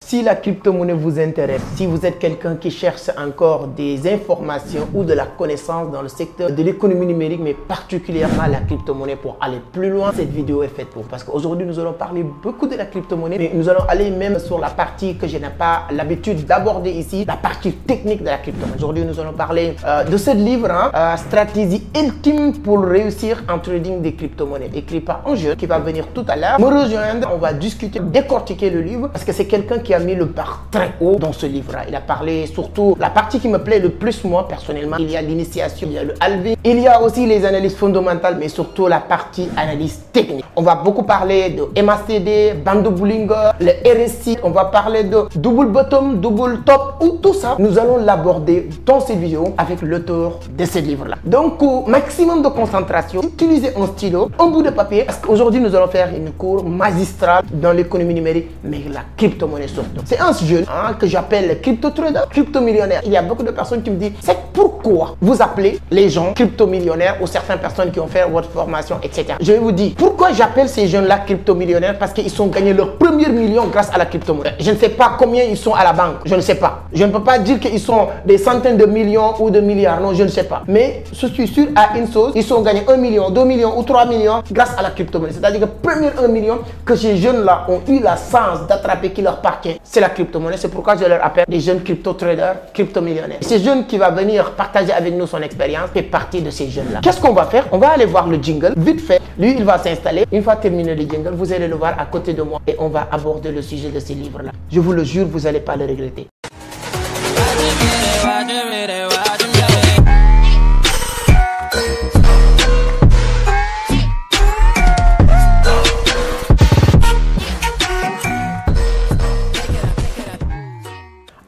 Si la crypto-monnaie vous intéresse, si vous êtes quelqu'un qui cherche encore des informations ou de la connaissance dans le secteur de l'économie numérique, mais particulièrement la crypto-monnaie pour aller plus loin, cette vidéo est faite pour vous. Parce qu'aujourd'hui, nous allons parler beaucoup de la crypto-monnaie, mais nous allons aller même sur la partie que je n'ai pas l'habitude d'aborder ici, la partie technique de la crypto-monnaie. Aujourd'hui, nous allons parler de ce livre, Stratégie ultime pour réussir en trading des crypto-monnaies, écrit par un jeune qui va venir tout à l'heure me rejoindre. On va discuter, décortiquer le livre, parce que c'est quelqu'un qui a mis le bar très haut dans ce livre-là. Il a parlé surtout, la partie qui me plaît le plus moi personnellement, il y a l'initiation, il y a le halving, il y a aussi les analyses fondamentales, mais surtout la partie analyse technique. On va beaucoup parler de MACD, band de Bollinger, le RSI, on va parler de double bottom, double top, ou tout ça. Nous allons l'aborder dans cette vidéo avec l'auteur de ce livre-là. Donc, au maximum de concentration, utilisez un stylo, un bout de papier, parce qu'aujourd'hui nous allons faire une cours magistrale dans l'économie numérique, mais la crypto-monnaie surtout. C'est un jeune que j'appelle crypto-trader, crypto-millionnaire. Il y a beaucoup de personnes qui me disent, c'est pourquoi vous appelez les gens crypto-millionnaires ou certaines personnes qui ont fait votre formation, etc. Je vais vous dire, pourquoi j'appelle ces jeunes-là crypto-millionnaires? Parce qu'ils ont gagné leur premier million grâce à la crypto-monnaie. Je ne sais pas combien ils sont à la banque, je ne sais pas. Je ne peux pas dire qu'ils sont des centaines de millions ou de milliards, non, je ne sais pas. Mais je suis sûr à une chose, ils ont gagné 1 million, 2 millions ou 3 millions grâce à la crypto-monnaie. C'est-à-dire que le premier 1 million que ces jeunes-là ont eu la chance d'attraper qui leur appartient, c'est la crypto-monnaie. C'est pourquoi je leur appelle des jeunes crypto-traders, crypto-millionnaires. Ces jeunes qui va venir partager avec nous son expérience fait partie de ces jeunes-là. Qu'est-ce qu'on va faire? On va aller voir le jingle, vite fait. Lui, il va s'installer. Une fois terminé le jingle, vous allez le voir à côté de moi et on va aborder le sujet de ces livres-là. Je vous le jure, vous n'allez pas le regretter.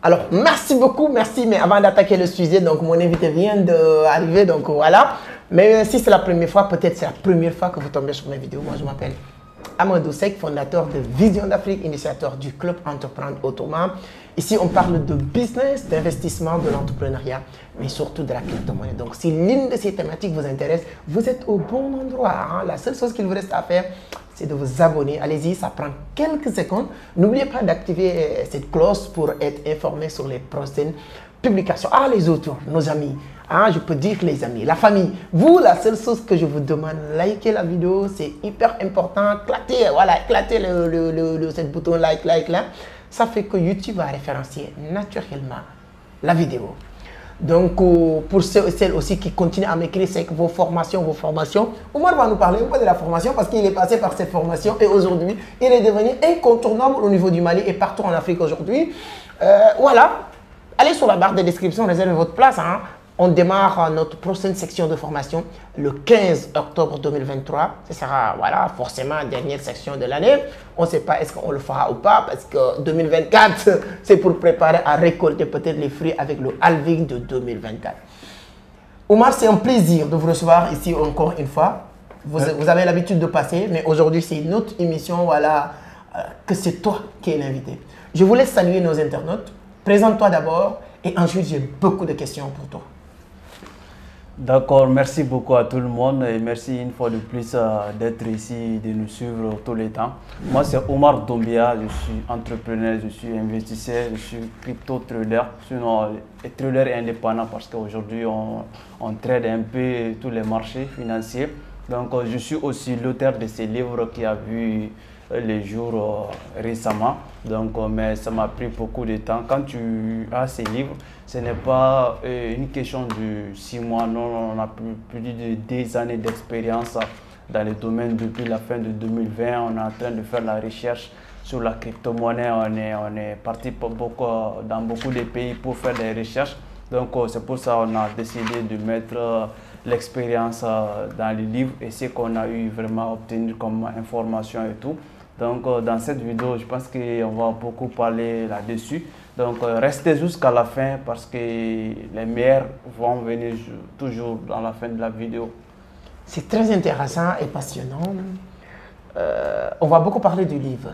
Alors, merci beaucoup, merci. Mais avant d'attaquer le sujet, donc mon invité vient d'arriver, donc voilà. Mais si c'est la première fois, peut-être c'est la première fois que vous tombez sur mes vidéos. Moi, je m'appelle Amadou Seck, fondateur de Vision d'Afrique, initiateur du club Entreprendre Autrement. Ici, on parle de business, d'investissement, de l'entrepreneuriat, mais surtout de la crypto-monnaie. Donc, si l'une de ces thématiques vous intéresse, vous êtes au bon endroit. La seule chose qu'il vous reste à faire, c'est de vous abonner. Allez-y, ça prend quelques secondes. N'oubliez pas d'activer cette cloche pour être informé sur les prochaines publications. Ah, les autres, nos amis. Je peux dire les amis, la famille. Vous, la seule chose que je vous demande, likez la vidéo, c'est hyper important. Éclatez, voilà, éclatez ce bouton like là. Ça fait que YouTube va référencer naturellement la vidéo. Donc, pour ceux et celles aussi qui continuent à m'écrire, c'est que vos formations, Omar va nous parler un peu de la formation parce qu'il est passé par cette formation et aujourd'hui, il est devenu incontournable au niveau du Mali et partout en Afrique aujourd'hui. Voilà, allez sur la barre de description, réservez votre place. On démarre notre prochaine section de formation le 15 octobre 2023. Ce sera, voilà, forcément la dernière section de l'année. On ne sait pas est-ce qu'on le fera ou pas parce que 2024, c'est pour préparer à récolter peut-être les fruits avec le halving de 2024. Omar, c'est un plaisir de vous recevoir ici encore une fois. Vous avez l'habitude de passer, mais aujourd'hui, c'est une autre émission, voilà, que c'est toi qui es l'invité. Je vous laisse saluer nos internautes. Présente-toi d'abord et ensuite, j'ai beaucoup de questions pour toi. D'accord, merci beaucoup à tout le monde et merci une fois de plus d'être ici, de nous suivre tout le temps. Moi, c'est Omar Doumbia, je suis entrepreneur, je suis investisseur, je suis crypto-trader, sinon trader indépendant parce qu'aujourd'hui, on trade un peu tous les marchés financiers. Donc, je suis aussi l'auteur de ces livres qui a vu les jours récemment. Donc, mais ça m'a pris beaucoup de temps. Quand tu as ces livres, ce n'est pas une question de 6 mois, non, on a plus de 10 années d'expérience dans le domaine depuis la fin de 2020. On est en train de faire la recherche sur la crypto-monnaie. On est parti dans beaucoup de pays pour faire des recherches. Donc, c'est pour ça qu'on a décidé de mettre l'expérience dans les livres et ce qu'on a eu vraiment à obtenir comme information et tout. Donc, dans cette vidéo, je pense qu'on va beaucoup parler là-dessus. Donc, restez jusqu'à la fin parce que les meilleurs vont venir toujours dans la fin de la vidéo. C'est très intéressant et passionnant. On va beaucoup parler du livre.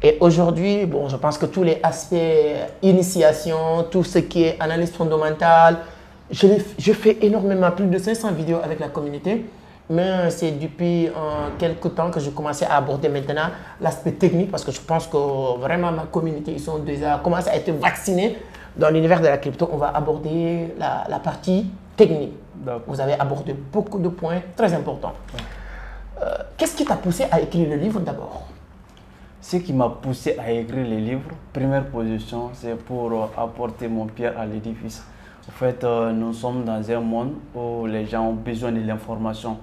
Et aujourd'hui, bon, je pense que tous les aspects initiation, tout ce qui est analyse fondamentale, je fais énormément, plus de 500 vidéos avec la communauté. mais c'est depuis quelques temps que je commençais à aborder maintenant l'aspect technique parce que je pense que vraiment ma communauté, ils sont déjà commencé à être vaccinés. Dans l'univers de la crypto, on va aborder la partie technique. Vous avez abordé beaucoup de points très importants. Qu'est-ce qui t'a poussé à écrire le livre d'abord? Ce qui m'a poussé à écrire les livres, première position, c'est pour apporter mon pierre à l'édifice. En fait, nous sommes dans un monde où les gens ont besoin de l'information.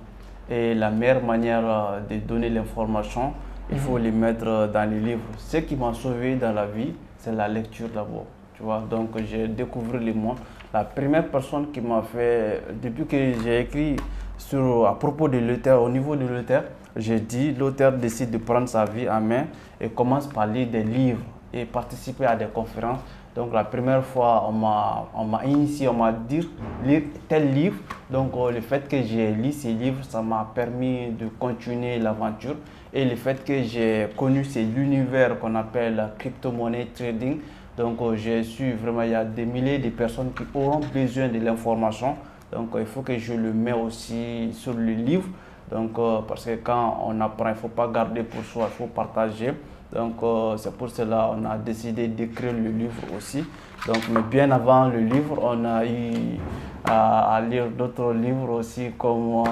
Et la meilleure manière de donner l'information, il faut les mettre dans les livres. Ce qui m'a sauvé dans la vie, c'est la lecture d'abord. Tu vois, donc j'ai découvert le monde. La première personne qui m'a fait, depuis que j'ai écrit à propos de l'auteur, au niveau de l'auteur, j'ai dit l'auteur décide de prendre sa vie en main et commence par lire des livres et participer à des conférences. Donc la première fois, on m'a initié, on m'a dit lire tel livre. Donc le fait que j'ai lu ces livres, ça m'a permis de continuer l'aventure. Et le fait que j'ai connu l'univers qu'on appelle la crypto-monnaie trading. Donc j'ai su vraiment, il y a des milliers de personnes qui auront besoin de l'information. Donc il faut que je le mette aussi sur le livre. Donc parce que quand on apprend, il ne faut pas garder pour soi, il faut partager. Donc c'est pour cela qu'on a décidé d'écrire le livre aussi. Donc, mais bien avant le livre, on a eu à lire d'autres livres aussi comme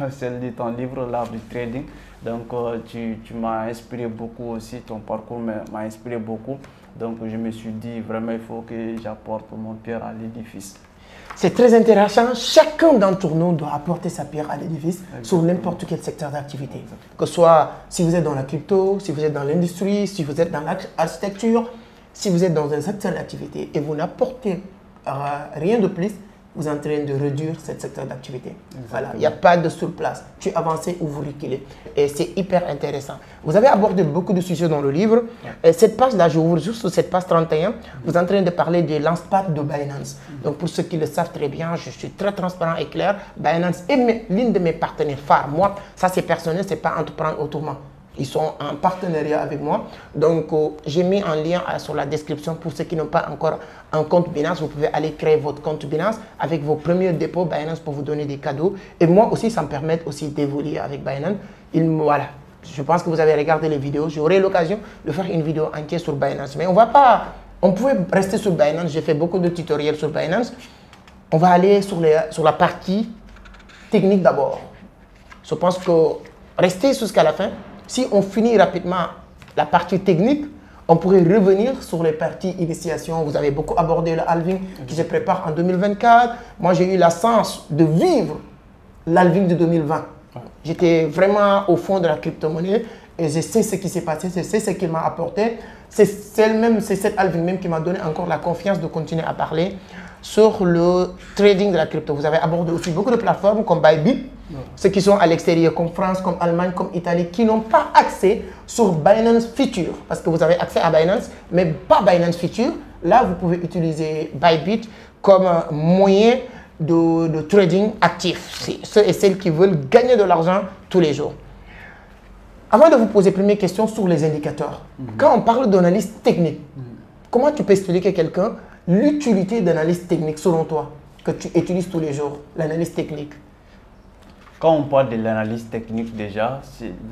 celle de ton livre, L'art du trading. Donc tu m'as inspiré beaucoup aussi, ton parcours m'a inspiré beaucoup. Donc je me suis dit vraiment il faut que j'apporte mon pierre à l'édifice. C'est très intéressant. Chacun d'entre nous doit apporter sa pierre à l'édifice sur n'importe quel secteur d'activité. Que ce soit si vous êtes dans la crypto, si vous êtes dans l'industrie, si vous êtes dans l'architecture, si vous êtes dans un secteur d'activité et vous n'apportez rien de plus, vous êtes en train de réduire ce secteur d'activité. Voilà, il n'y a pas de surplace. Tu avances ou vous reculez. Et c'est hyper intéressant. Vous avez abordé beaucoup de sujets dans le livre. Et cette page-là, je ouvre juste sur cette page 31. Vous êtes en train de parler de Launchpad de Binance. Donc, pour ceux qui le savent très bien, je suis très transparent et clair. Binance est l'une de mes partenaires phares. Moi, ça c'est personnel, ce n'est pas entreprendre autrement. Ils sont en partenariat avec moi. Donc, j'ai mis un lien sur la description pour ceux qui n'ont pas encore un compte Binance. Vous pouvez aller créer votre compte Binance avec vos premiers dépôts Binance pour vous donner des cadeaux. Et moi aussi, ça me permet aussi d'évoluer avec Binance. Voilà. Je pense que vous avez regardé les vidéos. J'aurai l'occasion de faire une vidéo entière sur Binance. Mais on pouvait rester sur Binance. J'ai fait beaucoup de tutoriels sur Binance. On va aller sur la partie technique d'abord. Je pense que restez jusqu'à la fin. Si on finit rapidement la partie technique, on pourrait revenir sur les parties initiation. Vous avez beaucoup abordé le halving qui se prépare en 2024. Moi, j'ai eu la chance de vivre l'halving de 2020. J'étais vraiment au fond de la crypto-monnaie et je sais ce qui s'est passé, je sais ce qu'il m'a apporté. C'est cette halving même qui m'a donné encore la confiance de continuer à parler sur le trading de la crypto. Vous avez abordé aussi beaucoup de plateformes comme Bybit, ceux qui sont à l'extérieur, comme France, comme Allemagne, comme Italie, qui n'ont pas accès sur Binance Future. Parce que vous avez accès à Binance, mais pas Binance Future. Là, vous pouvez utiliser Bybit comme moyen de trading actif. C'est ceux et celles qui veulent gagner de l'argent tous les jours. Avant de vous poser première question sur les indicateurs, quand on parle d'analyse technique, comment tu peux expliquer à quelqu'un l'utilité d'analyse technique selon toi, que tu utilises tous les jours, l'analyse technique? Quand on parle de l'analyse technique déjà,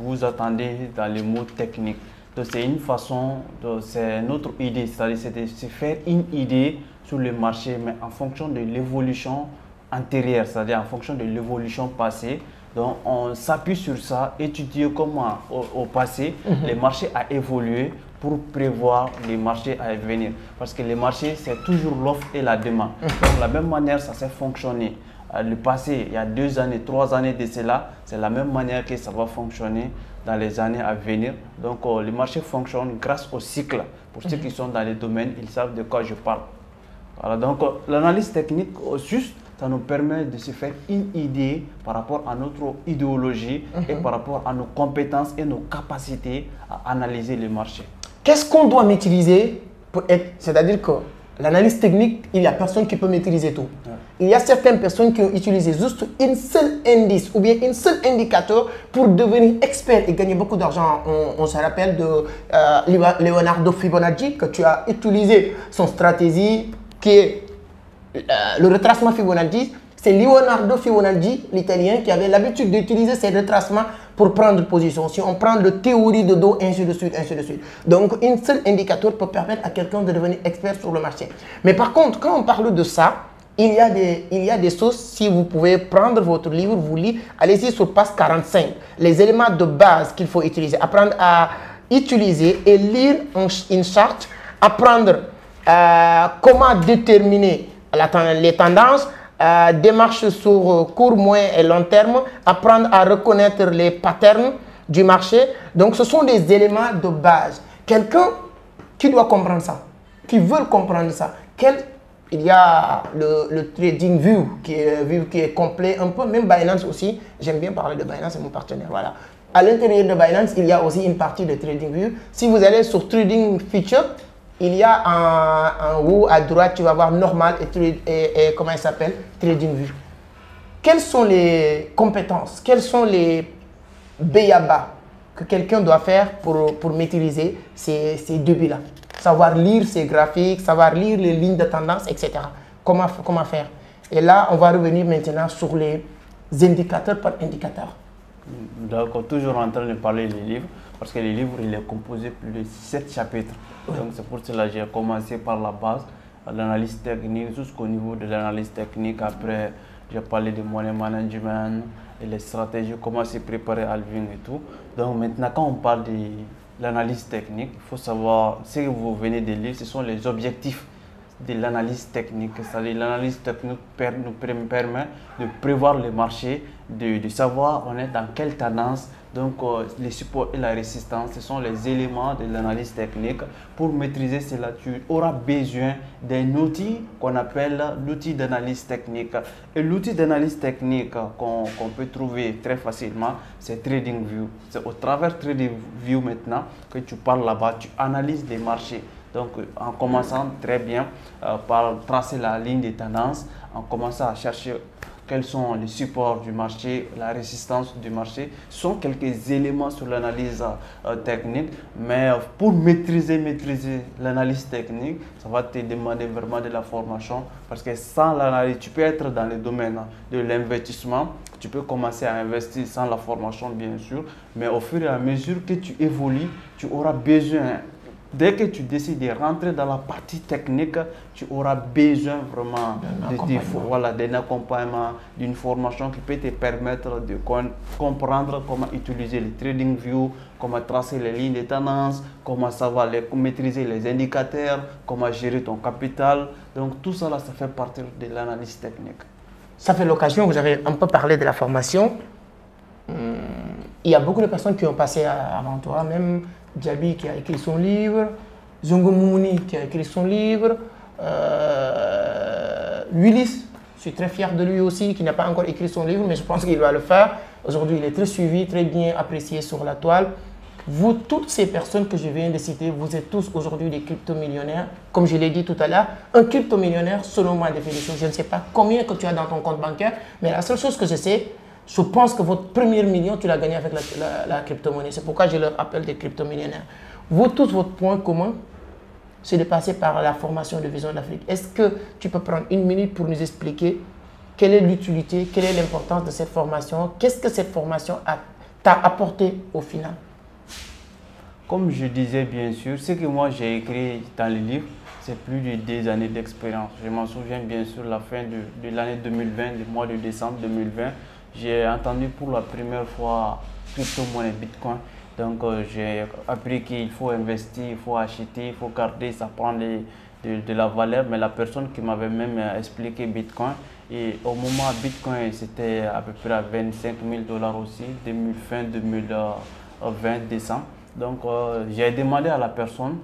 vous attendez dans le mot technique. Donc c'est une façon, c'est notre idée, c'est-à-dire c'est faire une idée sur le marché, mais en fonction de l'évolution antérieure, c'est-à-dire en fonction de l'évolution passée. Donc on s'appuie sur ça, étudier comment au passé, les marchés ont évolué pour prévoir les marchés à venir. Parce que les marchés, c'est toujours l'offre et la demande. Donc de la même manière, ça s'est fonctionné. Le passé, il y a 2 années, 3 années de cela, c'est la même manière que ça va fonctionner dans les années à venir. Donc le marché fonctionne grâce au cycle. Pour ceux qui sont dans les domaines, ils savent de quoi je parle. Voilà, donc l'analyse technique, juste, ça nous permet de se faire une idée par rapport à notre idéologie et par rapport à nos compétences et nos capacités à analyser le marché. Qu'est-ce qu'on doit maîtriser pour être... C'est-à-dire que l'analyse technique, il n'y a personne qui peut maîtriser tout. Il y a certaines personnes qui ont utilisé juste un seul indice ou bien un seul indicateur pour devenir expert et gagner beaucoup d'argent. On se rappelle de Leonardo Fibonacci, que tu as utilisé son stratégie qui est le retracement Fibonacci. C'est Leonardo Fibonacci, l'Italien, qui avait l'habitude d'utiliser ces retracements pour prendre position. Si on prend le théorie de dos, ainsi de suite, ainsi de suite. Donc, un seul indicateur peut permettre à quelqu'un de devenir expert sur le marché. Mais par contre, quand on parle de ça, il y a des choses, si vous pouvez prendre votre livre, vous lire, allez-y sur page 45. Les éléments de base qu'il faut utiliser, apprendre à utiliser et lire une charte, apprendre comment déterminer les tendances, démarche sur court, moyen et long terme, apprendre à reconnaître les patterns du marché. Donc, ce sont des éléments de base. Quelqu'un qui doit comprendre ça, qui veut comprendre ça, il y a le Trading View qui est complet un peu, même Binance aussi. J'aime bien parler de Binance, c'est mon partenaire. Voilà. À l'intérieur de Binance, il y a aussi une partie de Trading View. Si vous allez sur Trading Feature, il y a en haut à droite, tu vas voir normal et comment il s'appelle, Trading View. Quelles sont les compétences, quels sont les B.A.B.A. que quelqu'un doit faire pour maîtriser ces débuts-là? Savoir lire ces graphiques, savoir lire les lignes de tendance, etc. Comment faire? Et là, on va revenir maintenant sur les indicateurs par indicateur. D'accord, toujours en train de parler des livres, parce que les livres, il est composé de 7 chapitres. Oui. Donc c'est pour cela que j'ai commencé par la base, l'analyse technique, jusqu'au niveau de l'analyse technique. Après, j'ai parlé de money management et les stratégies, comment se préparer à l'halving et tout. Donc maintenant, quand on parle de l'analyse technique, il faut savoir, ce que vous venez de lire, ce sont les objectifs de l'analyse technique. C'est-à-dire l'analyse technique nous permet de prévoir le marché, de savoir on est dans quelle tendance. Donc les supports et la résistance, ce sont les éléments de l'analyse technique. Pour maîtriser cela, tu auras besoin d'un outil qu'on appelle l'outil d'analyse technique. Et l'outil d'analyse technique qu'on peut trouver très facilement, c'est TradingView. C'est au travers TradingView maintenant que tu parles là-bas, tu analyses les marchés. Donc, en commençant très bien par tracer la ligne des tendances, en commençant à chercher quels sont les supports du marché, la résistance du marché, ce sont quelques éléments sur l'analyse technique. Mais pour maîtriser l'analyse technique, ça va te demander vraiment de la formation, parce que sans l'analyse, tu peux être dans le domaine de l'investissement, tu peux commencer à investir sans la formation bien sûr, mais au fur et à mesure que tu évolues, tu auras besoin. Dès que tu décides de rentrer dans la partie technique, tu auras besoin vraiment d'un accompagnement, d'une formation qui peut te permettre de comprendre comment utiliser le TradingView, comment tracer les lignes de tendance, comment savoir maîtriser les indicateurs, comment gérer ton capital. Donc tout ça, ça fait partie de l'analyse technique. Ça fait l'occasion, vous avez un peu parlé de la formation. Il y a beaucoup de personnes qui ont passé avant toi, même Djabi qui a écrit son livre, Zongo Moumouni qui a écrit son livre, Willis, je suis très fier de lui aussi, qui n'a pas encore écrit son livre, mais je pense qu'il va le faire. Aujourd'hui, il est très suivi, très bien apprécié sur la toile. Vous, toutes ces personnes que je viens de citer, vous êtes tous aujourd'hui des crypto-millionnaires. Comme je l'ai dit tout à l'heure, un crypto-millionnaire, selon ma définition, je ne sais pas combien que tu as dans ton compte bancaire, mais la seule chose que je sais, je pense que votre premier million, tu l'as gagné avec la crypto-monnaie. C'est pourquoi je leur appelle des crypto-millionnaires. Vous, tous, votre point commun, c'est de passer par la formation de Vision d'Afrique. Est-ce que tu peux prendre une minute pour nous expliquer quelle est l'utilité, quelle est l'importance de cette formation? Qu'est-ce que cette formation t'a apporté au final? Comme je disais, bien sûr, ce que moi j'ai écrit dans le livre, c'est plus de 2 années d'expérience. Je m'en souviens bien sûr, la fin de l'année 2020, du mois de décembre 2020, j'ai entendu pour la première fois crypto-monnaie Bitcoin. Donc j'ai appris qu'il faut investir, il faut acheter, il faut garder, ça prend de la valeur. Mais la personne qui m'avait même expliqué Bitcoin, et au moment Bitcoin c'était à peu près à 25 000 $ aussi, fin 2020 décembre. Donc j'ai demandé à la personne,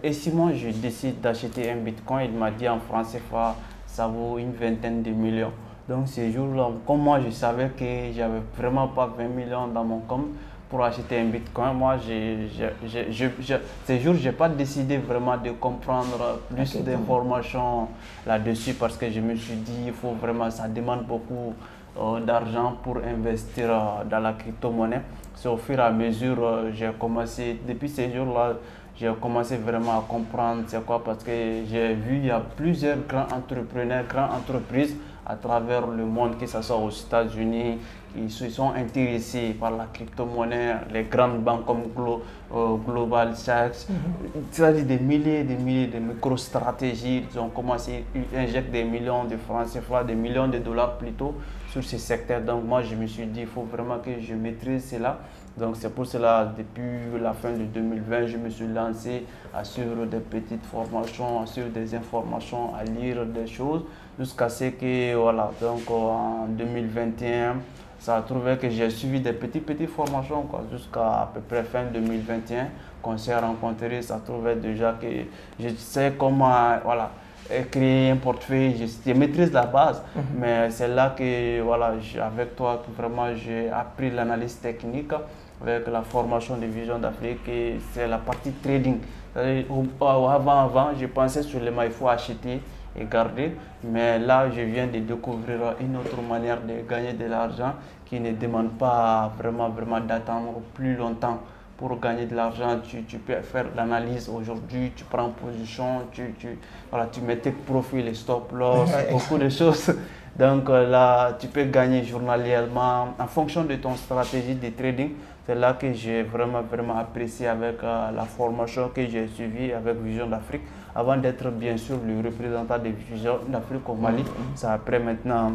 et si moi je décide d'acheter un Bitcoin, il m'a dit en franc CFA, ça vaut une vingtaine de millions. Donc ces jours-là, comme moi je savais que j'avais vraiment pas 20 millions dans mon compte pour acheter un Bitcoin, moi ces jours je n'ai pas décidé vraiment de comprendre plus d'informations là-dessus, parce que je me suis dit il faut vraiment, ça demande beaucoup d'argent pour investir dans la crypto-monnaie. C'est au fur et à mesure j'ai commencé, depuis ces jours-là, j'ai commencé vraiment à comprendre c'est quoi, parce que j'ai vu il y a plusieurs grands entrepreneurs, grandes entreprises à travers le monde, que ce soit aux États-Unis, qui se sont intéressés par la crypto-monnaie, les grandes banques comme Global Sachs, c'est-à-dire des milliers de micro-stratégies. Ils ont commencé à injecter des millions de francs CFA, des millions de dollars plutôt sur ces secteurs. Donc moi, je me suis dit, il faut vraiment que je maîtrise cela. Donc c'est pour cela, depuis la fin de 2020, je me suis lancé à suivre des petites formations, à suivre des informations, à lire des choses, jusqu'à ce que, voilà, donc en 2021, ça a trouvé que j'ai suivi des petites formations jusqu'à à peu près fin 2021, qu'on s'est rencontrés. Ça trouvait déjà que je sais comment, voilà, créer un portefeuille, je maîtrise la base, mais c'est là que, voilà, avec toi, vraiment, j'ai appris l'analyse technique avec la formation de Vision d'Afrique, et c'est la partie trading. Avant, je pensais seulement il faut acheter et garder, mais là, je viens de découvrir une autre manière de gagner de l'argent qui ne demande pas vraiment d'attendre plus longtemps. Pour gagner de l'argent, tu peux faire l'analyse aujourd'hui, tu prends position, voilà, tu mets tes profils, les stop loss, beaucoup de choses. Donc là, tu peux gagner journalièrement en fonction de ton stratégie de trading. C'est là que j'ai vraiment apprécié avec la formation que j'ai suivie avec Vision d'Afrique, avant d'être bien sûr le représentant de Vision d'Afrique au Mali. C'est après maintenant,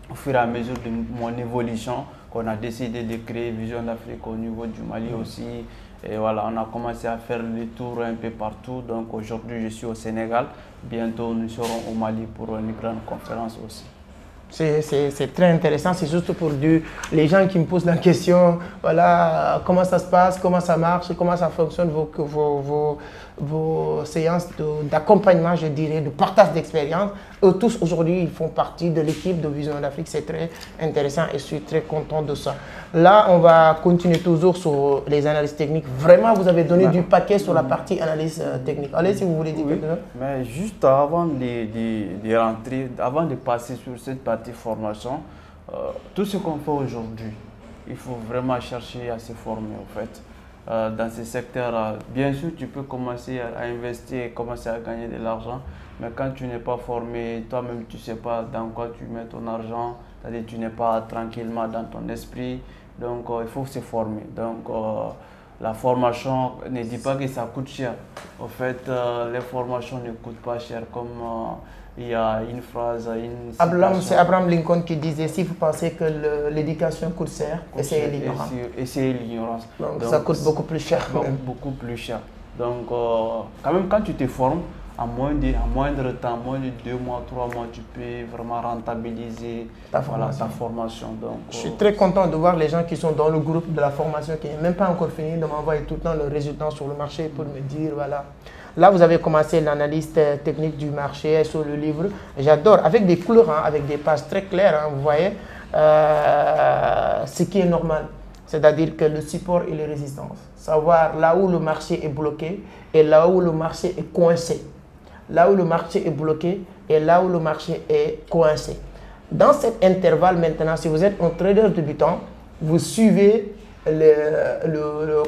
au fur et à mesure de mon évolution, qu'on a décidé de créer Vision d'Afrique au niveau du Mali aussi. Et voilà, on a commencé à faire les tours un peu partout. Donc aujourd'hui, je suis au Sénégal. Bientôt, nous serons au Mali pour une grande conférence aussi. C'est très intéressant, c'est juste pour dire, les gens qui me posent la question, voilà, comment ça se passe, comment ça marche, comment ça fonctionne, vos séances d'accompagnement, je dirais, de partage d'expérience. Eux tous aujourd'hui, ils font partie de l'équipe de Vision d'Afrique, c'est très intéressant et je suis très content de ça. Là, on va continuer toujours sur les analyses techniques. Vraiment, vous avez donné du paquet sur la partie analyse technique. Allez, si vous voulez dire quelque chose. Mais juste avant de rentrer, avant de passer sur cette partie formation, tout ce qu'on fait aujourd'hui, il faut vraiment chercher à se former en fait. Dans ces secteurs, bien sûr, tu peux commencer à investir et commencer à gagner de l'argent, mais quand tu n'es pas formé, toi-même, tu ne sais pas dans quoi tu mets ton argent, c'est-à-dire tu n'es pas tranquillement dans ton esprit, donc il faut se former. Donc, la formation, ne dit pas que ça coûte cher. En fait, les formations ne coûtent pas cher, comme il y a une phrase, c'est Abraham Lincoln qui disait, si vous pensez que l'éducation coûte cher, essayez l'ignorance. Essayez l'ignorance. Donc ça coûte beaucoup plus cher. Beaucoup plus cher. Donc quand même, quand tu te formes, en moindre temps, moins de 2 mois, 3 mois, tu peux vraiment rentabiliser ta formation. Donc, je suis très content de voir les gens qui sont dans le groupe de la formation, qui n'est même pas encore fini, de m'envoyer tout le temps le résultat sur le marché pour me dire, voilà. Là, vous avez commencé l'analyse technique du marché sur le livre. J'adore, avec des couleurs, hein, avec des pages très claires, hein, vous voyez, ce qui est normal. C'est-à-dire que le support et les résistances. Savoir là où le marché est bloqué et là où le marché est coincé. Là où le marché est bloqué et là où le marché est coincé. Dans cet intervalle maintenant, si vous êtes un trader débutant, vous suivez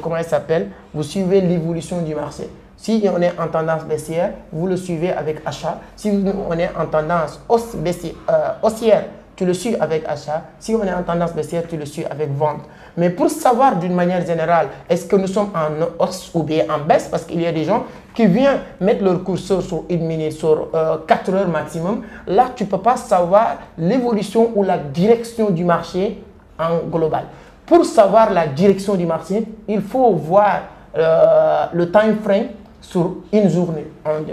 comment il s'appelle? Vous suivez l'évolution du marché. Si on est en tendance baissière, vous le suivez avec achat. Si on est en tendance haussière, tu le suis avec achat. Si on est en tendance baissière, tu le suis avec vente. Mais pour savoir d'une manière générale, est-ce que nous sommes en hausse ou bien en baisse, parce qu'il y a des gens qui viennent mettre leur curseur sur 1 minute, sur 4 heures maximum. Là, tu ne peux pas savoir l'évolution ou la direction du marché en global. Pour savoir la direction du marché, il faut voir le time frame sur une journée.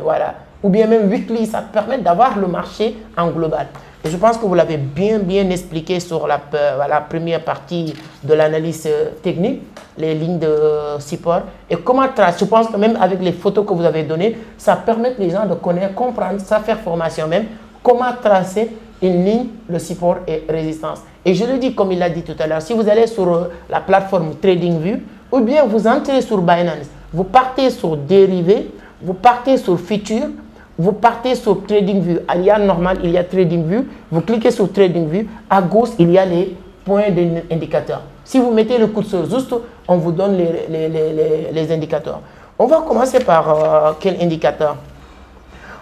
Voilà. Ou bien même weekly, ça te permet d'avoir le marché en global. Et je pense que vous l'avez bien expliqué sur la première partie de l'analyse technique, les lignes de support. Et comment tracer, je pense que même avec les photos que vous avez données, ça permet les gens de connaître, comprendre, ça faire formation même, comment tracer une ligne, le support et résistance. Et je le dis comme il l'a dit tout à l'heure, si vous allez sur la plateforme TradingView, ou bien vous entrez sur Binance, vous partez sur dérivé, vous partez sur futur, vous partez sur TradingView. Il y a normal, il y a TradingView. Vous cliquez sur TradingView. À gauche, il y a les points d'indicateurs. Si vous mettez le curseur juste, on vous donne les indicateurs. On va commencer par quel indicateur?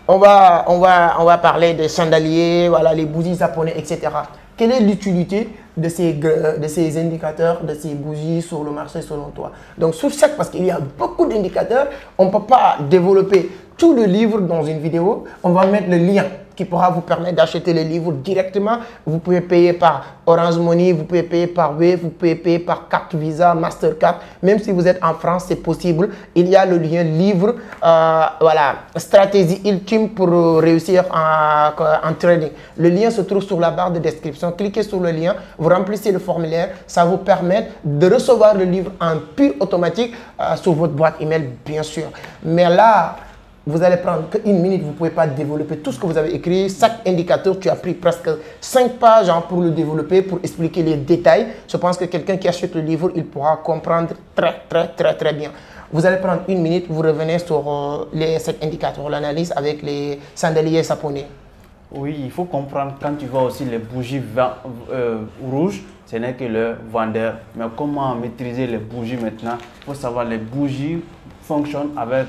On va parler des chandeliers, voilà, les bougies japonais, etc. Quelle est l'utilité de ces indicateurs, de ces bougies sur le marché selon toi? Donc sur chaque, parce qu'il y a beaucoup d'indicateurs, on ne peut pas développer tout le livre dans une vidéo. On va mettre le lien qui pourra vous permettre d'acheter le livre directement. Vous pouvez payer par Orange Money, vous pouvez payer par Wave, vous pouvez payer par carte Visa, Mastercard. Même si vous êtes en France, c'est possible. Il y a le lien livre, voilà, stratégie ultime pour réussir en trading. Le lien se trouve sur la barre de description. Cliquez sur le lien, vous remplissez le formulaire. Ça vous permet de recevoir le livre en pur automatique sur votre boîte email, bien sûr. Mais là, vous allez prendre qu'une minute, vous ne pouvez pas développer tout ce que vous avez écrit. Chaque indicateur, tu as pris presque 5 pages pour le développer, pour expliquer les détails. Je pense que quelqu'un qui achète le livre, il pourra comprendre très bien. Vous allez prendre une minute, vous revenez sur cet indicateur, l'analyse avec les chandeliers japonais. Oui, il faut comprendre quand tu vois aussi les bougies rouges, ce n'est que le vendeur. Mais comment maîtriser les bougies maintenant? Il faut savoir les bougies fonctionnent avec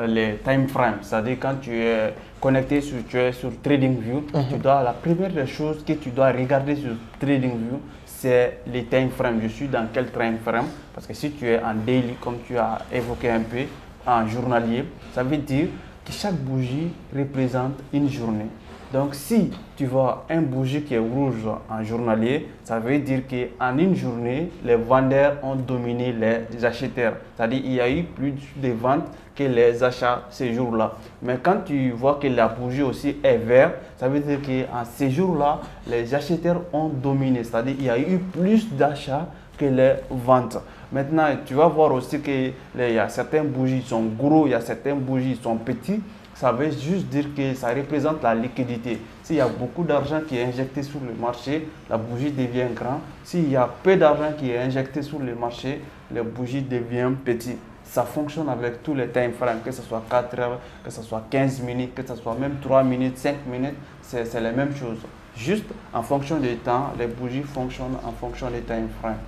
les time frames, c'est-à-dire quand tu es connecté tu es sur TradingView, la première des choses que tu dois regarder sur TradingView, c'est les time frames. Je suis dans quel time frame? Parce que si tu es en daily, comme tu as évoqué un peu, en journalier, ça veut dire que chaque bougie représente une journée. Donc si tu vois un bougie qui est rouge en journalier, ça veut dire qu'en une journée, les vendeurs ont dominé les acheteurs. C'est-à-dire qu'il y a eu plus de ventes que les achats ces jours-là. Mais quand tu vois que la bougie aussi est verte, ça veut dire qu'en ces jours-là, les acheteurs ont dominé. C'est-à-dire qu'il y a eu plus d'achats que les ventes. Maintenant, tu vas voir aussi qu'il y a certaines bougies qui sont gros, il y a certaines bougies qui sont petites. Ça veut juste dire que ça représente la liquidité. S'il y a beaucoup d'argent qui est injecté sur le marché, la bougie devient grande. S'il y a peu d'argent qui est injecté sur le marché, la bougie devient petite. Ça fonctionne avec tous les time frames, que ce soit 4 heures, que ce soit 15 minutes, que ce soit même 3 minutes, 5 minutes, c'est la même chose. Juste en fonction du temps, les bougies fonctionnent en fonction des time frames.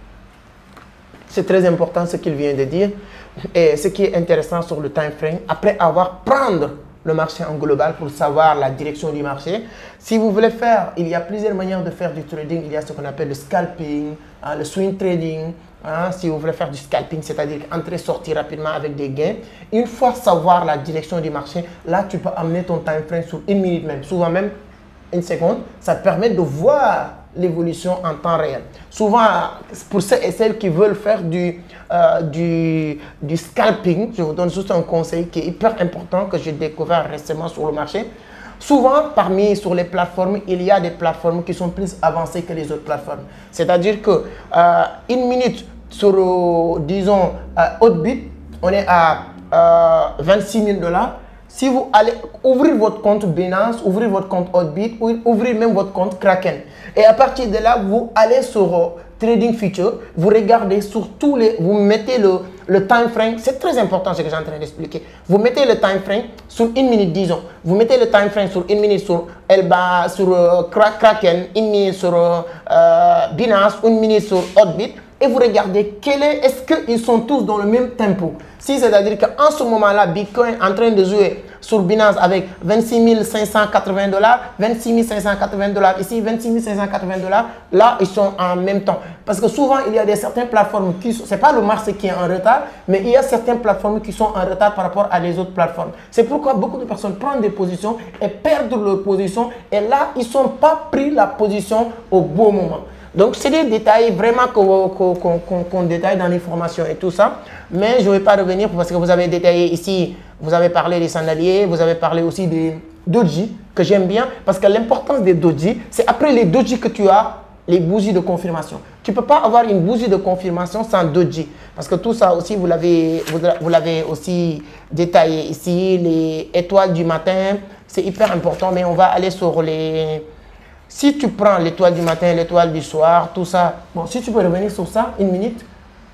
C'est très important ce qu'il vient de dire. Et ce qui est intéressant sur le time frame, après avoir prendre le marché en global pour savoir la direction du marché. Si vous voulez faire, il y a plusieurs manières de faire du trading. Il y a ce qu'on appelle le scalping, le swing trading. Si vous voulez faire du scalping, c'est-à-dire entrer, sortir rapidement avec des gains. Une fois savoir la direction du marché, là, tu peux amener ton time frame sur une minute même, souvent même une seconde. Ça te permet de voir l'évolution en temps réel. Souvent, pour ceux et celles qui veulent faire du scalping, je vous donne juste un conseil qui est hyper important que j'ai découvert récemment sur le marché. Souvent, sur les plateformes, il y a des plateformes qui sont plus avancées que les autres plateformes. C'est-à-dire que une minute sur, disons, Hotbit, on est à 26 000 $. Si vous allez ouvrir votre compte Binance, ouvrir votre compte Hotbit, ou ouvrir même votre compte Kraken. Et à partir de là, vous allez sur Trading Future, vous regardez sur tous les, vous mettez le time frame, c'est très important ce que j'ai en train d'expliquer. Vous mettez le time frame sur une minute, disons. Vous mettez le time frame sur une minute sur Elba, sur Kraken, une minute sur Binance, une minute sur Hotbit. Et vous regardez est-ce qu'ils sont tous dans le même tempo. Si c'est-à-dire qu'en ce moment-là, Bitcoin est en train de jouer sur Binance avec 26 580 $, 26 580 $, ici 26 580 $, là ils sont en même temps. Parce que souvent il y a certaines plateformes qui sont, c'est pas le marché qui est en retard, mais il y a certaines plateformes qui sont en retard par rapport à les autres plateformes. C'est pourquoi beaucoup de personnes prennent des positions et perdent leur position et là ils sont pas pris la position au bon moment. Donc, c'est des détails vraiment qu'on détaille dans l'information et tout ça. Mais je ne vais pas revenir parce que vous avez détaillé ici, vous avez parlé des sandaliers, vous avez parlé aussi des doji que j'aime bien. Parce que l'importance des doji, c'est après les doji que tu as les bougies de confirmation. Tu ne peux pas avoir une bougie de confirmation sans doji. Parce que tout ça aussi, vous l'avez aussi détaillé ici. Les étoiles du matin, c'est hyper important. Mais on va aller sur les... Si tu prends l'étoile du matin, l'étoile du soir, tout ça, bon, si tu peux revenir sur ça, une minute,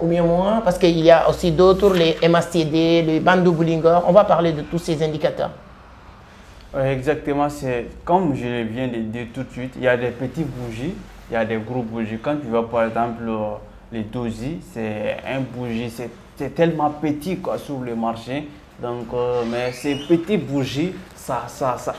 ou bien moins, parce qu'il y a aussi d'autres, les MACD, les bandes de Bollinger, on va parler de tous ces indicateurs. Exactement, c'est comme je viens de dire tout de suite, il y a des petites bougies, il y a des gros bougies. Quand tu vois par exemple les doji, c'est un bougie, c'est c'était tellement petit quoi, sur le marché. Donc, mais ces petites bougies, ça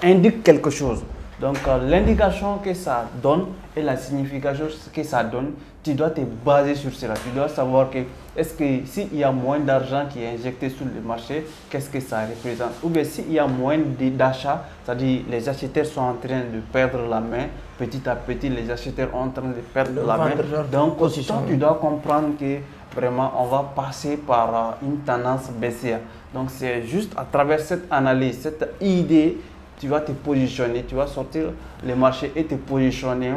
indique quelque chose. Donc, l'indication que ça donne et la signification que ça donne, tu dois te baser sur cela. Tu dois savoir que, est-ce que s'il y a moins d'argent qui est injecté sur le marché, qu'est-ce que ça représente? Ou bien s'il y a moins d'achats, c'est-à-dire les acheteurs sont en train de perdre la main, petit à petit, les acheteurs sont en train de perdre la main. Donc, tu dois comprendre que vraiment, on va passer par une tendance baissière. Donc, c'est juste à travers cette analyse, cette idée, tu vas te positionner, tu vas sortir le marché et te positionner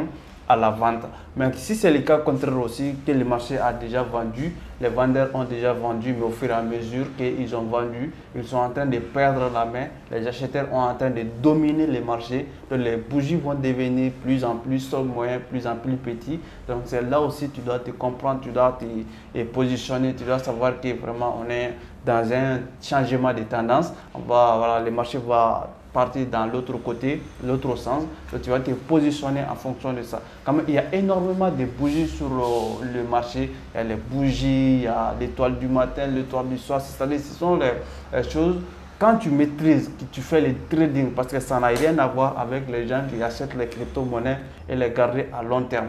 à la vente. Mais si c'est le cas contraire aussi, que le marché a déjà vendu, les vendeurs ont déjà vendu, mais au fur et à mesure qu'ils ont vendu, ils sont en train de perdre la main, les acheteurs sont en train de dominer le marché, donc les bougies vont devenir plus en plus moyennes, plus en plus petits. Donc c'est là aussi tu dois te comprendre, tu dois te positionner, tu dois savoir que vraiment on est dans un changement de tendance. Voilà, le marché va partir dans l'autre côté, l'autre sens. Donc, tu vas te positionner en fonction de ça. Comme il y a énormément de bougies sur le marché. Il y a les bougies, il y a l'étoile du matin, l'étoile du soir. C'est-à-dire, ce sont les choses, quand tu maîtrises, que tu fais le trading, parce que ça n'a rien à voir avec les gens qui achètent les crypto-monnaies et les garder à long terme.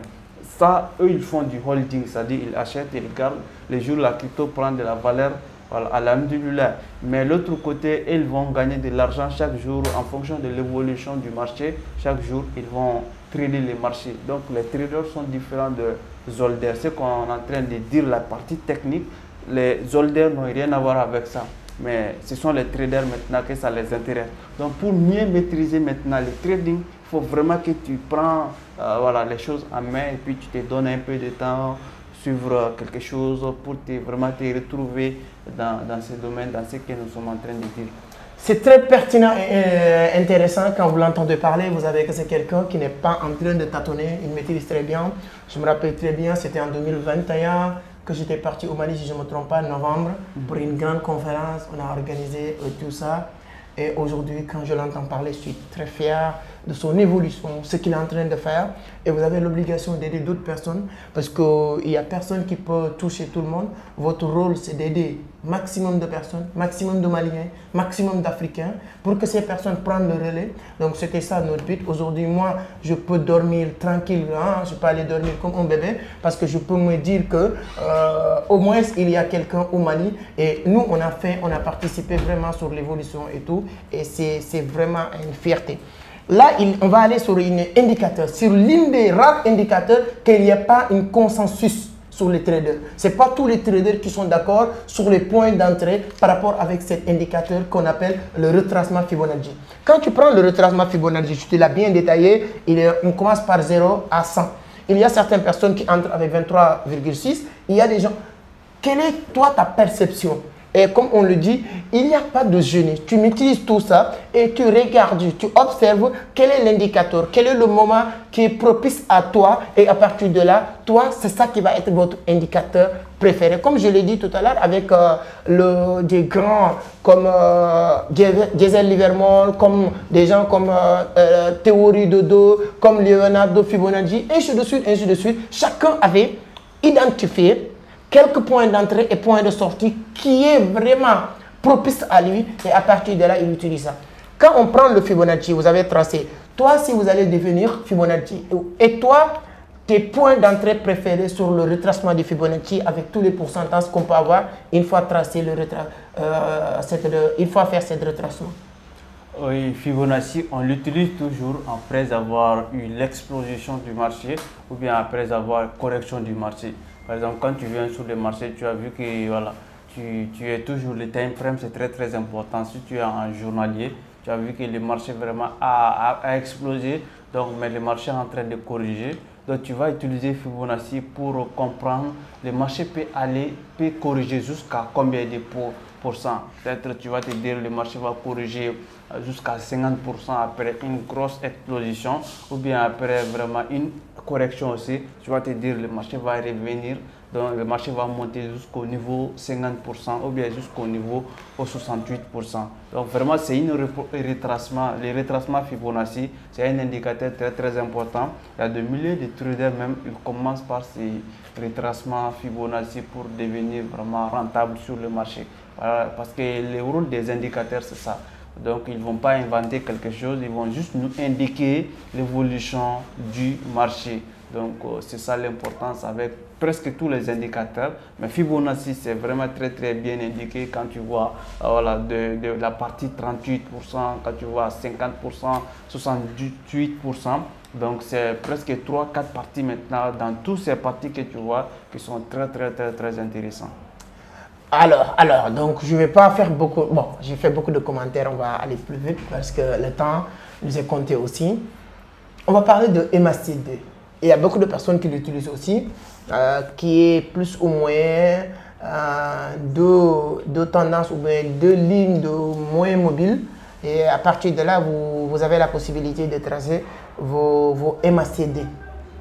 Ça, eux, ils font du holding, c'est-à-dire ils achètent et ils gardent. Les jours où la crypto prend de la valeur, voilà, alhamdulillah. Mais l'autre côté, ils vont gagner de l'argent chaque jour en fonction de l'évolution du marché. Chaque jour, ils vont trader les marchés. Donc, les traders sont différents des holders. C'est qu'on est en train de dire la partie technique. Les holders n'ont rien à voir avec ça. Mais ce sont les traders maintenant que ça les intéresse. Donc, pour mieux maîtriser maintenant le trading, il faut vraiment que tu prends voilà, les choses en main et puis tu te donnes un peu de temps, suivre quelque chose pour vraiment te retrouver dans ce domaine, dans ce que nous sommes en train de dire. C'est très pertinent et intéressant quand vous l'entendez parler. Vous savez que c'est quelqu'un qui n'est pas en train de tâtonner, il maîtrise très bien. Je me rappelle très bien, c'était en 2021 que j'étais parti au Mali, si je ne me trompe pas, en novembre, pour une grande conférence. On a organisé tout ça. Et aujourd'hui, quand je l'entends parler, je suis très fier de son évolution, ce qu'il est en train de faire. Et vous avez l'obligation d'aider d'autres personnes parce qu'il n'y a personne qui peut toucher tout le monde. Votre rôle, c'est d'aider maximum de personnes, maximum de Maliens, maximum d'Africains pour que ces personnes prennent le relais. Donc, c'était ça notre but. Aujourd'hui, moi, je peux dormir tranquille. Hein? Je peux aller dormir comme un bébé parce que je peux me dire que au moins, il y a quelqu'un au Mali. Et nous, on a participé vraiment sur l'évolution et tout. Et c'est vraiment une fierté. Là, on va aller sur un indicateur, sur l'un des rares indicateurs qu'il n'y a pas un consensus sur les traders. Ce n'est pas tous les traders qui sont d'accord sur les points d'entrée par rapport avec cet indicateur qu'on appelle le retracement Fibonacci. Quand tu prends le retracement Fibonacci, je te l'ai bien détaillé, on commence par 0 à 100. Il y a certaines personnes qui entrent avec 23,6. Il y a des gens... Quelle est, toi, ta perception? Et comme on le dit, il n'y a pas de jeûner. Tu maîtrises tout ça et tu regardes, tu observes quel est l'indicateur, quel est le moment qui est propice à toi. Et à partir de là, toi, c'est ça qui va être votre indicateur préféré. Comme je l'ai dit tout à l'heure, avec des grands comme Gisèle Livermore, comme des gens comme Théorie Dodo, comme Leonardo Fibonacci, ainsi de suite, ainsi de suite. Chacun avait identifié quelques points d'entrée et points de sortie qui est vraiment propice à lui et à partir de là, il utilise ça. Quand on prend le Fibonacci, vous avez tracé, toi, si vous allez devenir Fibonacci, et toi, tes points d'entrée préférés sur le retracement du Fibonacci avec tous les pourcentages qu'on peut avoir une fois tracé une fois faire ce retracement. Oui, Fibonacci, on l'utilise toujours après avoir eu l'explosion du marché ou bien après avoir correction du marché. Par exemple, quand tu viens sur le marché, tu as vu que voilà, tu es toujours le time frame, c'est très important. Si tu es un journalier, tu as vu que le marché vraiment a explosé, donc, mais le marché est en train de corriger. Donc tu vas utiliser Fibonacci pour comprendre le marché peut corriger jusqu'à combien de pourcents. Peut-être tu vas te dire le marché va corriger jusqu'à 50% après une grosse explosion ou bien après vraiment une correction aussi. Tu vas te dire le marché va revenir Donc le marché va monter jusqu'au niveau 50% ou bien jusqu'au niveau 68%. Donc vraiment c'est un retracement. Les retracements Fibonacci, c'est un indicateur très important. Il y a de milliers de traders même, ils commencent par ces retracements Fibonacci pour devenir vraiment rentables sur le marché. Voilà, parce que le rôle des indicateurs c'est ça. Donc ils ne vont pas inventer quelque chose, ils vont juste nous indiquer l'évolution du marché. Donc c'est ça l'importance avec presque tous les indicateurs. Mais Fibonacci c'est vraiment très bien indiqué quand tu vois voilà, de la partie 38%, quand tu vois 50%, 68%. Donc c'est presque 3-4 parties maintenant dans toutes ces parties que tu vois qui sont très intéressants. Alors, donc je ne vais pas faire beaucoup, bon, j'ai fait beaucoup de commentaires, on va aller plus vite parce que le temps nous est compté aussi. On va parler de MACD. Il y a beaucoup de personnes qui l'utilisent aussi, qui est plus ou moins deux tendances ou bien deux lignes de moyens mobiles. Et à partir de là, vous avez la possibilité de tracer vos MACD.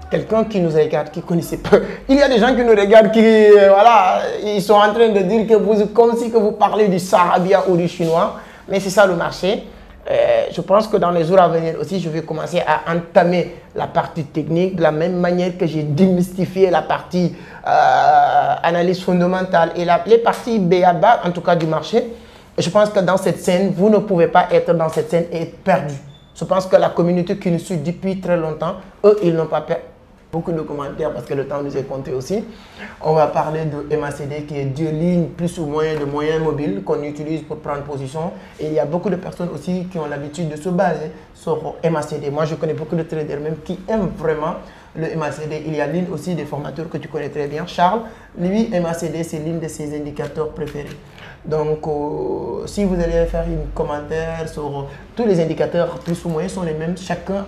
Quelqu'un qui nous regarde, qui ne connaissait pas. Il y a des gens qui nous regardent, qui, voilà, ils sont en train de dire que vous, comme si que vous parlez du sarabia ou du chinois. Mais c'est ça le marché. Je pense que dans les jours à venir aussi, je vais commencer à entamer la partie technique de la même manière que j'ai démystifié la partie analyse fondamentale et les parties BABA, en tout cas du marché. Je pense que dans cette scène, vous ne pouvez pas être dans cette scène et être perdu. Je pense que la communauté qui nous suit depuis très longtemps, eux, ils n'ont pas perdu. Beaucoup de commentaires parce que le temps nous est compté aussi. On va parler de MACD qui est deux lignes plus ou moins de moyens mobiles qu'on utilise pour prendre position. Et il y a beaucoup de personnes aussi qui ont l'habitude de se baser sur MACD. Moi, je connais beaucoup de traders même qui aiment vraiment le MACD. Il y a l'une aussi des formateurs que tu connais très bien, Charles. Lui, MACD, c'est l'une de ses indicateurs préférés. Donc, si vous allez faire un commentaire sur tous les indicateurs, plus ou moins sont les mêmes. Chacun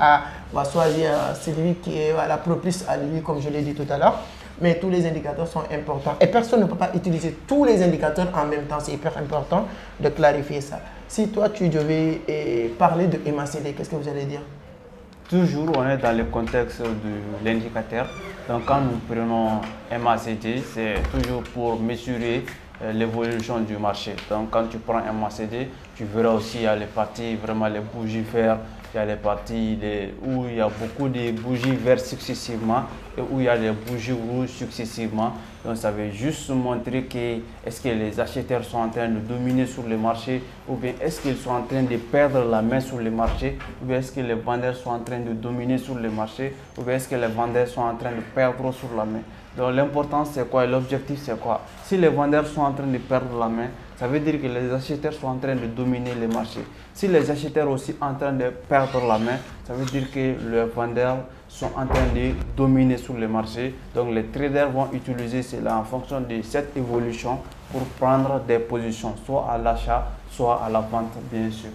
va choisir celui qui est propice à lui, comme je l'ai dit tout à l'heure. Mais tous les indicateurs sont importants. Et personne ne peut pas utiliser tous les indicateurs en même temps. C'est hyper important de clarifier ça. Si toi, tu devais parler de MACD, qu'est-ce que vous allez dire? Toujours, on est dans le contexte de l'indicateur. Donc, quand nous prenons MACD, c'est toujours pour mesurer l'évolution du marché. Donc quand tu prends un MACD, tu verras aussi il y a les parties vraiment les bougies vertes, il y a les parties où il y a beaucoup de bougies vertes successivement et où il y a des bougies rouges successivement. Donc ça veut juste montrer que est-ce que les acheteurs sont en train de dominer sur le marché ou bien est-ce qu'ils sont en train de perdre la main sur le marché ou bien est-ce que les vendeurs sont en train de dominer sur le marché ou bien est-ce que les vendeurs sont en train de perdre sur la main. Donc l'important c'est quoi? L'objectif c'est quoi? Si les vendeurs sont en train de perdre la main, ça veut dire que les acheteurs sont en train de dominer le marché. Si les acheteurs aussi sont en train de perdre la main, ça veut dire que les vendeurs sont en train de dominer sur le marché. Donc les traders vont utiliser cela en fonction de cette évolution pour prendre des positions, soit à l'achat, soit à la vente bien sûr.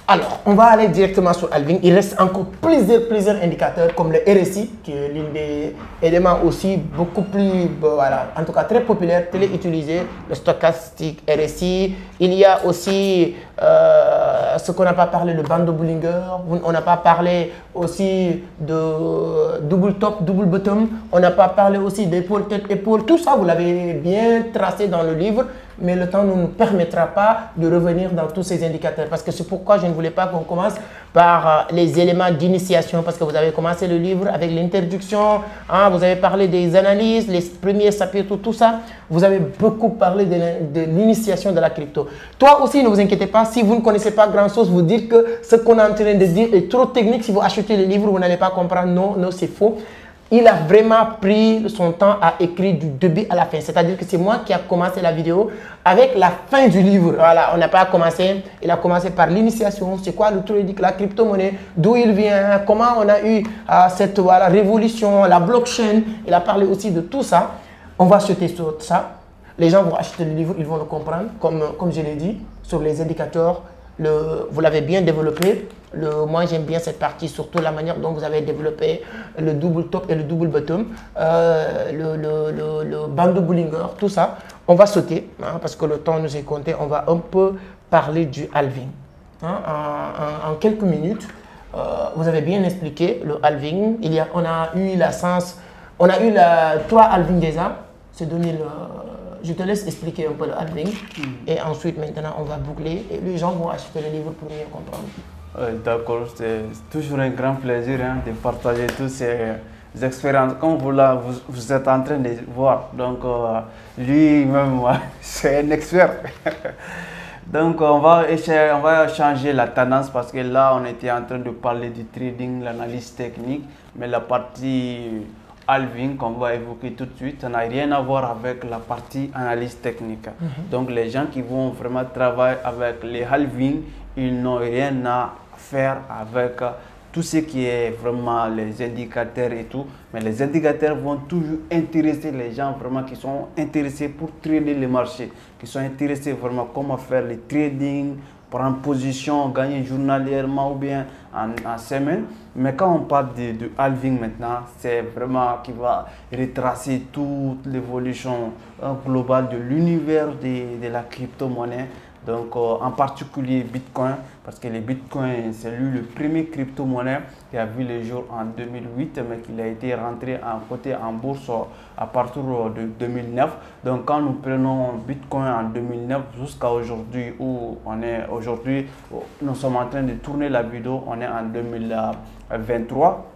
Alors, on va aller directement sur Alving. Il reste encore plusieurs indicateurs comme le RSI, qui est l'un des éléments aussi beaucoup plus, voilà, en tout cas très populaire, téléutilisé, le stochastique RSI. Il y a aussi ce qu'on n'a pas parlé, le band de Bollinger. On n'a pas parlé aussi de double top, double bottom. On n'a pas parlé aussi d'épaule, tête, épaule. Tout ça, vous l'avez bien tracé dans le livre. Mais le temps ne nous permettra pas de revenir dans tous ces indicateurs. Parce que c'est pourquoi je ne voulais pas qu'on commence par les éléments d'initiation. Parce que vous avez commencé le livre avec l'introduction, hein, vous avez parlé des analyses, les premiers chapitres, tout ça. Vous avez beaucoup parlé de l'initiation de la crypto. Toi aussi, ne vous inquiétez pas, si vous ne connaissez pas grand-chose, vous dites que ce qu'on est en train de dire est trop technique. Si vous achetez le livre, vous n'allez pas comprendre. Non, non, c'est faux. Il a vraiment pris son temps à écrire du début à la fin. C'est-à-dire que c'est moi qui a commencé la vidéo avec la fin du livre. Voilà, on n'a pas commencé. Il a commencé par l'initiation. C'est quoi le trading, la crypto-monnaie, d'où il vient, comment on a eu cette révolution, la blockchain. Il a parlé aussi de tout ça. On va sauter sur ça. Les gens vont acheter le livre, ils vont le comprendre. Comme je l'ai dit, sur les indicateurs, vous l'avez bien développé. Moi, j'aime bien cette partie, surtout la manière dont vous avez développé le double top et le double bottom, le band de Bollinger, tout ça. On va sauter, hein, parce que le temps nous est compté. On va un peu parler du halving. Hein, en quelques minutes, vous avez bien expliqué le halving. On a eu 3 halvings déjà. se donner je te laisse expliquer un peu le halving et ensuite maintenant on va boucler et les gens vont acheter le livre pour mieux comprendre. D'accord, c'est toujours un grand plaisir de partager toutes ces expériences. Comme vous êtes en train de voir, donc lui-même, c'est un expert. Donc on va changer la tendance parce que là on était en train de parler du trading, l'analyse technique, mais la partie halving qu'on va évoquer tout de suite, ça n'a rien à voir avec la partie analyse technique. Donc les gens qui vont vraiment travailler avec les halving, ils n'ont rien à faire avec tout ce qui est vraiment les indicateurs et tout, mais les indicateurs vont toujours intéresser les gens vraiment qui sont intéressés pour trader les marchés, qui sont intéressés vraiment comment faire le trading, prendre position, gagner journalièrement ou bien en semaine. Mais quand on parle de halving maintenant, c'est vraiment qui va retracer toute l'évolution globale de l'univers de la crypto-monnaie. Donc en particulier Bitcoin, parce que le Bitcoin, c'est lui le premier crypto-monnaie qui a vu le jour en 2008, mais qu'il a été rentré coté en bourse à partir de 2009. Donc quand nous prenons Bitcoin en 2009 jusqu'à aujourd'hui, où on est aujourd'hui, nous sommes en train de tourner la vidéo, on est en 2023.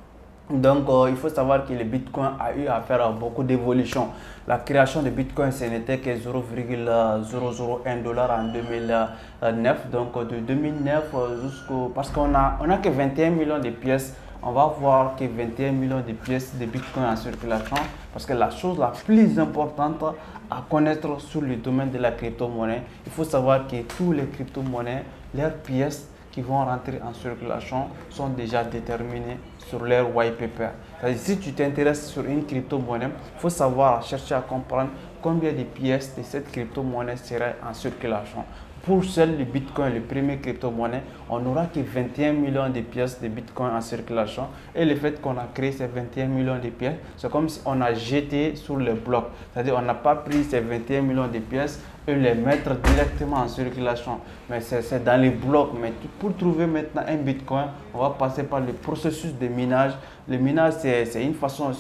Donc, il faut savoir que le Bitcoin a eu à faire beaucoup d'évolutions. La création de Bitcoin, ce n'était que 0,001 $ en 2009. Donc, de 2009 jusqu'au... Parce qu'on a que 21 millions de pièces. On va voir que 21 millions de pièces de Bitcoin en circulation. Parce que la chose la plus importante à connaître sur le domaine de la crypto-monnaie, il faut savoir que tous les crypto-monnaies, leurs pièces qui vont rentrer en circulation sont déjà déterminées sur leur white paper. C'est-à-dire, si tu t'intéresses sur une crypto-monnaie, il faut savoir chercher à comprendre combien de pièces de cette crypto-monnaie seraient en circulation. Pour seul le Bitcoin, le premier crypto-monnaie, on n'aura que 21 millions de pièces de Bitcoin en circulation. Et le fait qu'on a créé ces 21 millions de pièces, c'est comme si on a jeté sur le bloc. C'est-à-dire on n'a pas pris ces 21 millions de pièces et les mettre directement en circulation. Mais c'est dans les blocs. Mais pour trouver maintenant un Bitcoin, on va passer par le processus de minage. Le minage, c'est une façon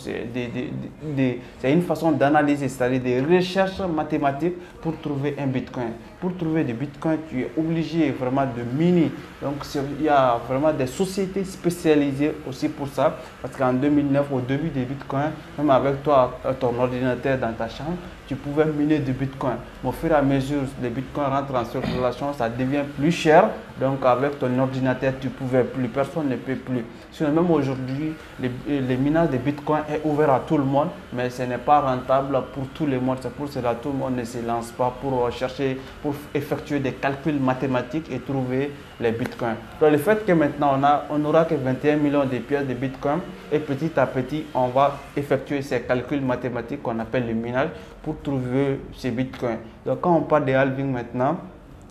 d'analyser, c'est-à-dire des recherches mathématiques pour trouver un Bitcoin. Pour trouver des Bitcoins, tu es obligé vraiment de miner. Donc, il y a vraiment des sociétés spécialisées aussi pour ça. Parce qu'en 2009, au début des Bitcoins, même avec toi, ton ordinateur dans ta chambre, tu pouvais miner du Bitcoin. Mais au fur et à mesure, les Bitcoins rentrent en circulation, ça devient plus cher. Donc, avec ton ordinateur, tu ne pouvais plus, personne ne peut plus. Sinon, même aujourd'hui, le minage de Bitcoin est ouvert à tout le monde, mais ce n'est pas rentable pour tout le monde. C'est pour cela que tout le monde ne se lance pas pour chercher, pour effectuer des calculs mathématiques et trouver les Bitcoins. Donc, le fait que maintenant, on n'aura que 21 millions de pièces de Bitcoin et petit à petit, on va effectuer ces calculs mathématiques qu'on appelle le minage pour trouver ces Bitcoins. Donc, quand on parle de halving maintenant,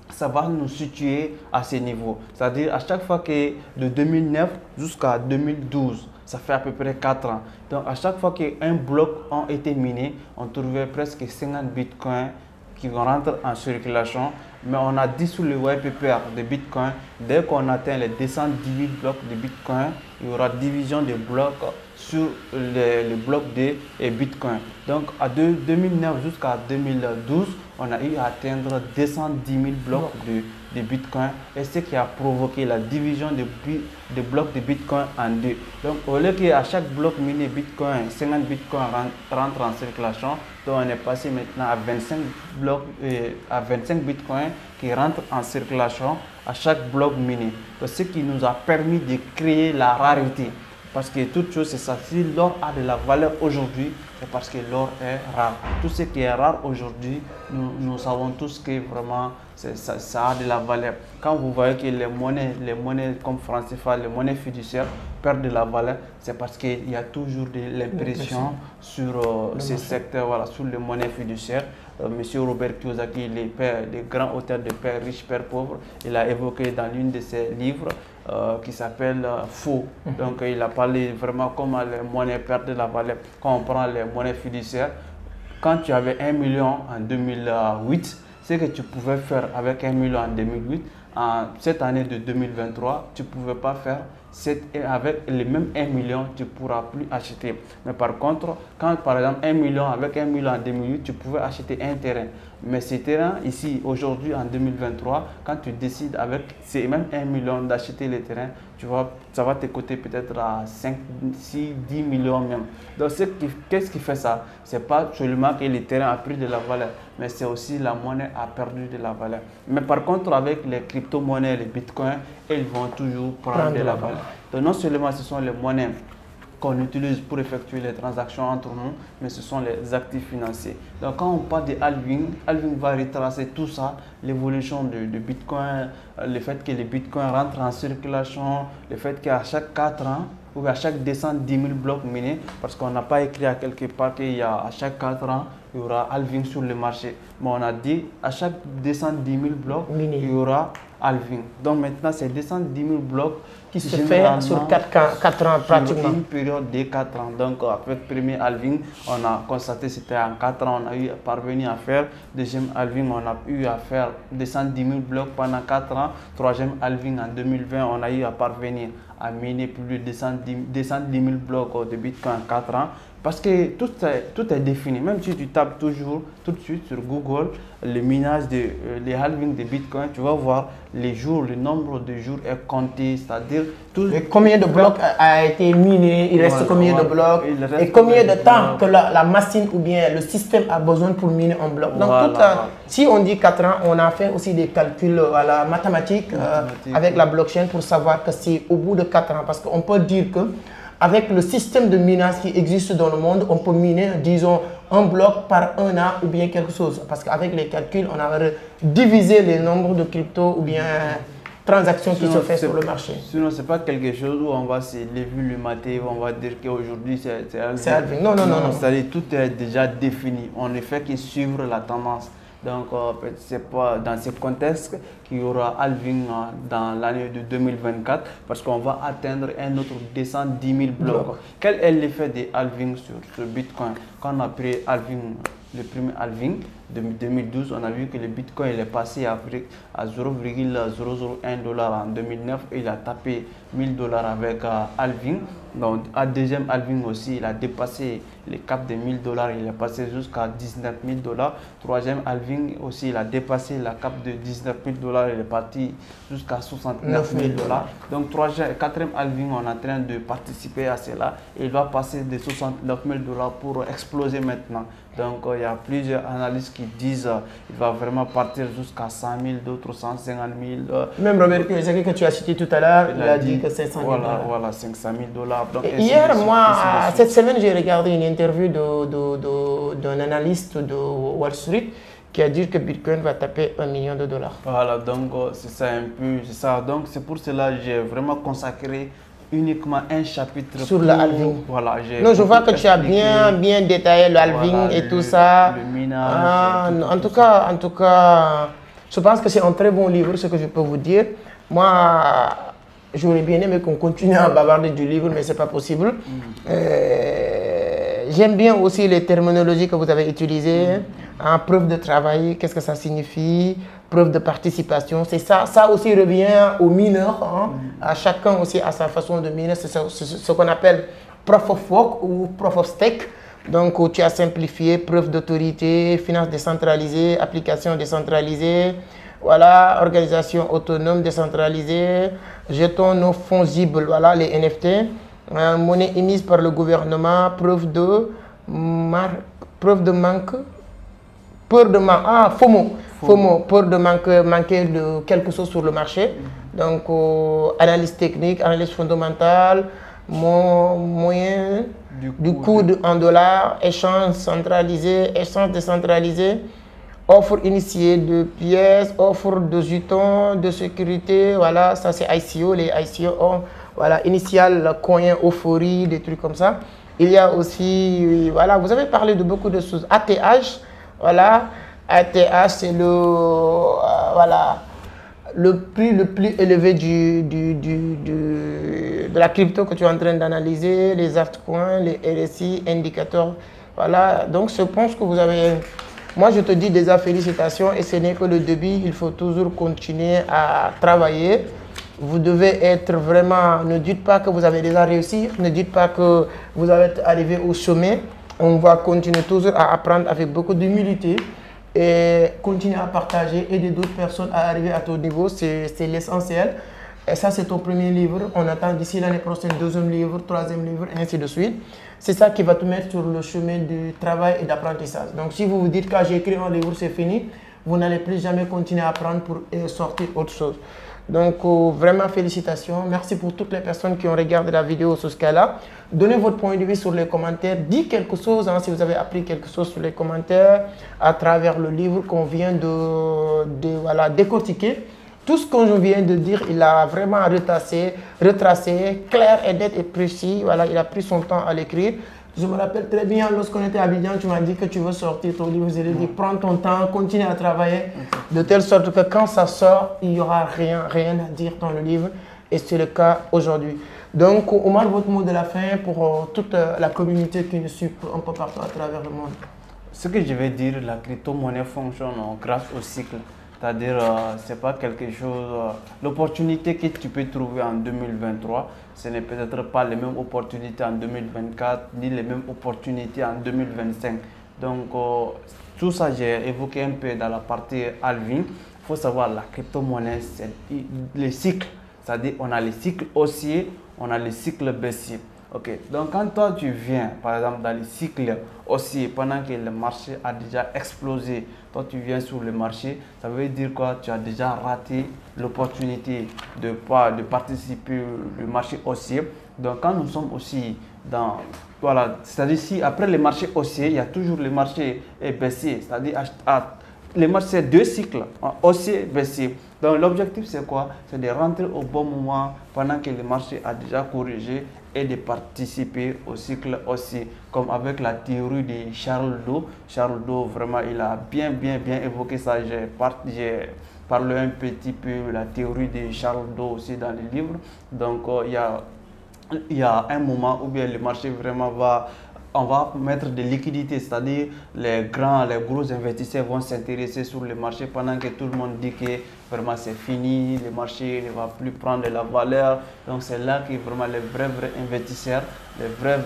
ça va nous situer à ce niveau. C'est-à-dire à chaque fois que de 2009 jusqu'à 2012, ça fait à peu près 4 ans. Donc à chaque fois qu'un bloc a été miné, on trouvait presque 50 bitcoins qui rentrent en circulation. Mais on a dit sur le white paper de Bitcoin, dès qu'on atteint les 210 000 blocs de Bitcoin, il y aura division de blocs sur les blocs de Bitcoin. Donc, à 2009 jusqu'à 2012, on a eu à atteindre 210 000 blocs de Bitcoin, et ce qui a provoqué la division de blocs de Bitcoin en deux. Donc, au lieu qu'à chaque bloc miné Bitcoin, 50 Bitcoins rentrent en circulation, donc on est passé maintenant à 25 blocs, à 25 Bitcoins qui rentrent en circulation à chaque bloc miné. Donc, ce qui nous a permis de créer la rareté. Parce que toute chose, c'est ça. Si l'or a de la valeur aujourd'hui, c'est parce que l'or est rare. Tout ce qui est rare aujourd'hui, nous savons tous que vraiment ça a de la valeur. Quand vous voyez que les monnaies comme franc CFA, les monnaies fiduciaires perdent de la valeur, c'est parce qu'il y a toujours de l'impression sur ces secteurs, voilà, sur les monnaies fiduciaires. Monsieur Robert Kiyosaki, le grand auteur de Père riche, Père pauvre, il a évoqué dans l'une de ses livres qui s'appelle Faux. Donc il a parlé vraiment comment les monnaies perdent de la valeur. Quand on prend les monnaies fiduciaires, quand tu avais 1 million en 2008, ce que tu pouvais faire avec 1 million en 2008, cette année de 2023, tu ne pouvais pas faire avec les mêmes 1 million, tu ne pourras plus acheter. Mais par contre, quand par exemple 1 million, avec 1 million en 2008, tu pouvais acheter un terrain. Mais ce terrain, ici, aujourd'hui, en 2023, quand tu décides avec ces mêmes 1 million d'acheter les terrains, ça va te coûter peut-être à 5, 6, 10 millions même. Donc, qu'est-ce qui fait ça? Ce n'est pas seulement que le terrain a pris de la valeur, mais c'est aussi la monnaie a perdu de la valeur. Mais par contre, avec les crypto-monnaies, les bitcoins, elles vont toujours prendre de la valeur. Donc, non seulement ce sont les monnaies qu'on utilise pour effectuer les transactions entre nous, mais ce sont les actifs financiers. Donc quand on parle de halving, halving va retracer tout ça, l'évolution de Bitcoin, le fait que les Bitcoins rentrent en circulation, le fait qu'à chaque 4 ans, ou à chaque 210 000 blocs minés, parce qu'on n'a pas écrit à quelque part qu'il y a à chaque 4 ans, il y aura halving sur le marché. Mais on a dit à chaque 210 000 blocs, il y aura halving. Donc maintenant, c'est 210 000 blocs qui se fait sur 4 ans pratiquement. Sur une période de 4 ans. Donc avec le premier halving, on a constaté que c'était en 4 ans, on a eu parvenu à faire. Deuxième halving, on a eu à faire 210 000 blocs pendant 4 ans. Troisième halving en 2020, on a eu à parvenir à miner plus de 210 000 blocs de Bitcoin en 4 ans. Parce que tout est défini. Même si tu tapes toujours tout de suite sur Google le minage, les halving de Bitcoin, tu vas voir les jours, le nombre de jours est compté, c'est-à-dire combien de blocs a été miné, il reste combien de blocs et combien de temps que la machine ou bien le système a besoin pour miner un bloc. Donc si on dit 4 ans, on a fait aussi des calculs mathématiques avec la blockchain pour savoir que c'est au bout de 4 ans. Parce qu'on peut dire que avec le système de minage qui existe dans le monde, on peut miner, disons, un bloc par 1 an ou bien quelque chose. Parce qu'avec les calculs, on a divisé le nombre de crypto ou bien transactions qui se font sur le marché. Sinon, ce n'est pas quelque chose où on va se lever le matin, on va dire qu'aujourd'hui c'est halving. Non. C'est-à-dire tout est déjà défini. On ne fait que suivre la tendance. Donc, c'est pas dans ce contexte qu'il y aura halving dans l'année de 2024 parce qu'on va atteindre un autre 210 000 blocs. Quel est l'effet des halving sur Bitcoin? Quand on a pris le premier halving de 2012, on a vu que le Bitcoin il est passé à 0,001 $ en 2009 et il a tapé 1000 $ avec halving. Donc, à deuxième halving aussi, il a dépassé le cap de 1000 $, il est passé jusqu'à 19 000 $. Troisième halving aussi, il a dépassé la cap de 19 000 $, il est parti jusqu'à 69 000 $. Donc, quatrième halving, on est en train de participer à cela et il va passer de 69 000 $ pour exploser maintenant. Donc, il y a plusieurs analystes qui disent qu'il va vraiment partir jusqu'à 100 000, d'autres 150 000. Même Robert Kiyosaki que tu as cité tout à l'heure, il a dit que c'est 500 000 $. Voilà, 500 000 $. Donc, hier, cette semaine, j'ai regardé une interview d'un analyste de Wall Street qui a dit que Bitcoin va taper 1 million $. Voilà, donc c'est ça un peu, c'est ça. Donc c'est pour cela que j'ai vraiment consacré uniquement un chapitre sur le halving. Voilà, non, je vois que tu as bien détaillé le halving et tout ça. Le minage. En tout cas, je pense que c'est un très bon livre, ce que je peux vous dire. Moi, j'aurais bien aimé qu'on continue à bavarder du livre, mais ce n'est pas possible. J'aime bien aussi les terminologies que vous avez utilisées. Preuve de travail, qu'est-ce que ça signifie? Preuve de participation, c'est ça. Ça aussi revient aux mineurs. À chacun aussi à sa façon de miner. C'est ce qu'on appelle proof of work ou proof of stake. Donc, tu as simplifié, preuve d'autorité, finance décentralisée, application décentralisée. Voilà, organisation autonome décentralisée, jetons non fongibles, voilà les NFT, monnaie émise par le gouvernement, peur de manquer de quelque chose sur le marché. Donc, analyse technique, analyse fondamentale, moyen du coût en dollars, échange centralisé, échange décentralisé. Offre initiée de pièces, offre de jetons, de sécurité, voilà, ça c'est ICO, les ICO, voilà, initial, coin, euphorie, des trucs comme ça. Il y a aussi, voilà, vous avez parlé de beaucoup de choses. ATH, voilà, ATH c'est voilà, le prix le plus élevé de la crypto que tu es en train d'analyser, les altcoins, les RSI, indicateurs, voilà. Donc je pense que vous avez Moi, je te dis déjà félicitations et ce n'est que le début. Il faut toujours continuer à travailler. Vous devez être vraiment... Ne dites pas que vous avez déjà réussi. Ne dites pas que vous allez arriver au sommet. On va continuer toujours à apprendre avec beaucoup d'humilité et continuer à partager, aider d'autres personnes à arriver à ton niveau. C'est l'essentiel. Et ça, c'est ton premier livre. On attend d'ici l'année prochaine, deuxième livre, troisième livre, et ainsi de suite. C'est ça qui va te mettre sur le chemin du travail et d'apprentissage. Donc, si vous vous dites que j'ai écrit un livre, c'est fini, vous n'allez plus jamais continuer à apprendre pour sortir autre chose. Donc, vraiment, félicitations. Merci pour toutes les personnes qui ont regardé la vidéo sur ce cas-là. Donnez votre point de vue sur les commentaires. Dites quelque chose, hein, si vous avez appris quelque chose sur les commentaires à travers le livre qu'on vient de décortiquer. Tout ce que je viens de dire, il a vraiment retracé, clair et net et précis. Voilà, il a pris son temps à l'écrire. Je me rappelle très bien, lorsqu'on était à Abidjan, tu m'as dit que tu veux sortir ton livre. Je t'ai dit, prends ton temps, continue à travailler, de telle sorte que quand ça sort, il n'y aura rien à dire dans le livre. Et c'est le cas aujourd'hui. Donc, Omar, votre mot de la fin pour toute la communauté qui nous suit un peu partout à travers le monde. Ce que je vais dire, la crypto-monnaie fonctionne grâce au cycle. C'est-à-dire, ce n'est pas quelque chose... L'opportunité que tu peux trouver en 2023, ce n'est peut-être pas les mêmes opportunités en 2024, ni les mêmes opportunités en 2025. Donc, tout ça, j'ai évoqué un peu dans la partie halving. Il faut savoir, la crypto-monnaie, c'est les cycles. C'est-à-dire, on a les cycles haussiers, on a les cycles baissiers. Ok, donc quand toi tu viens, par exemple, dans les cycles haussiers, pendant que le marché a déjà explosé, toi tu viens sur le marché, ça veut dire quoi? Tu as déjà raté l'opportunité de participer au marché haussier. Donc quand nous sommes aussi dans... Voilà, c'est-à-dire si après le marché haussier, il y a toujours le marché baissier, c'est-à-dire les marchés, c'est deux cycles, haussier, baissier. Donc l'objectif c'est quoi? C'est de rentrer au bon moment pendant que le marché a déjà corrigé et de participer au cycle haussier. Comme avec la théorie de Charles Dow. Charles Dow, vraiment, il a bien évoqué ça. J'ai parlé un petit peu de la théorie de Charles Dow aussi dans les livres. Donc il y a un moment où bien le marché vraiment on va mettre des liquidités, c'est-à-dire les gros investisseurs vont s'intéresser sur le marché pendant que tout le monde dit que vraiment c'est fini, le marché ne va plus prendre de la valeur. Donc c'est là que vraiment les vrais investisseurs, les vrais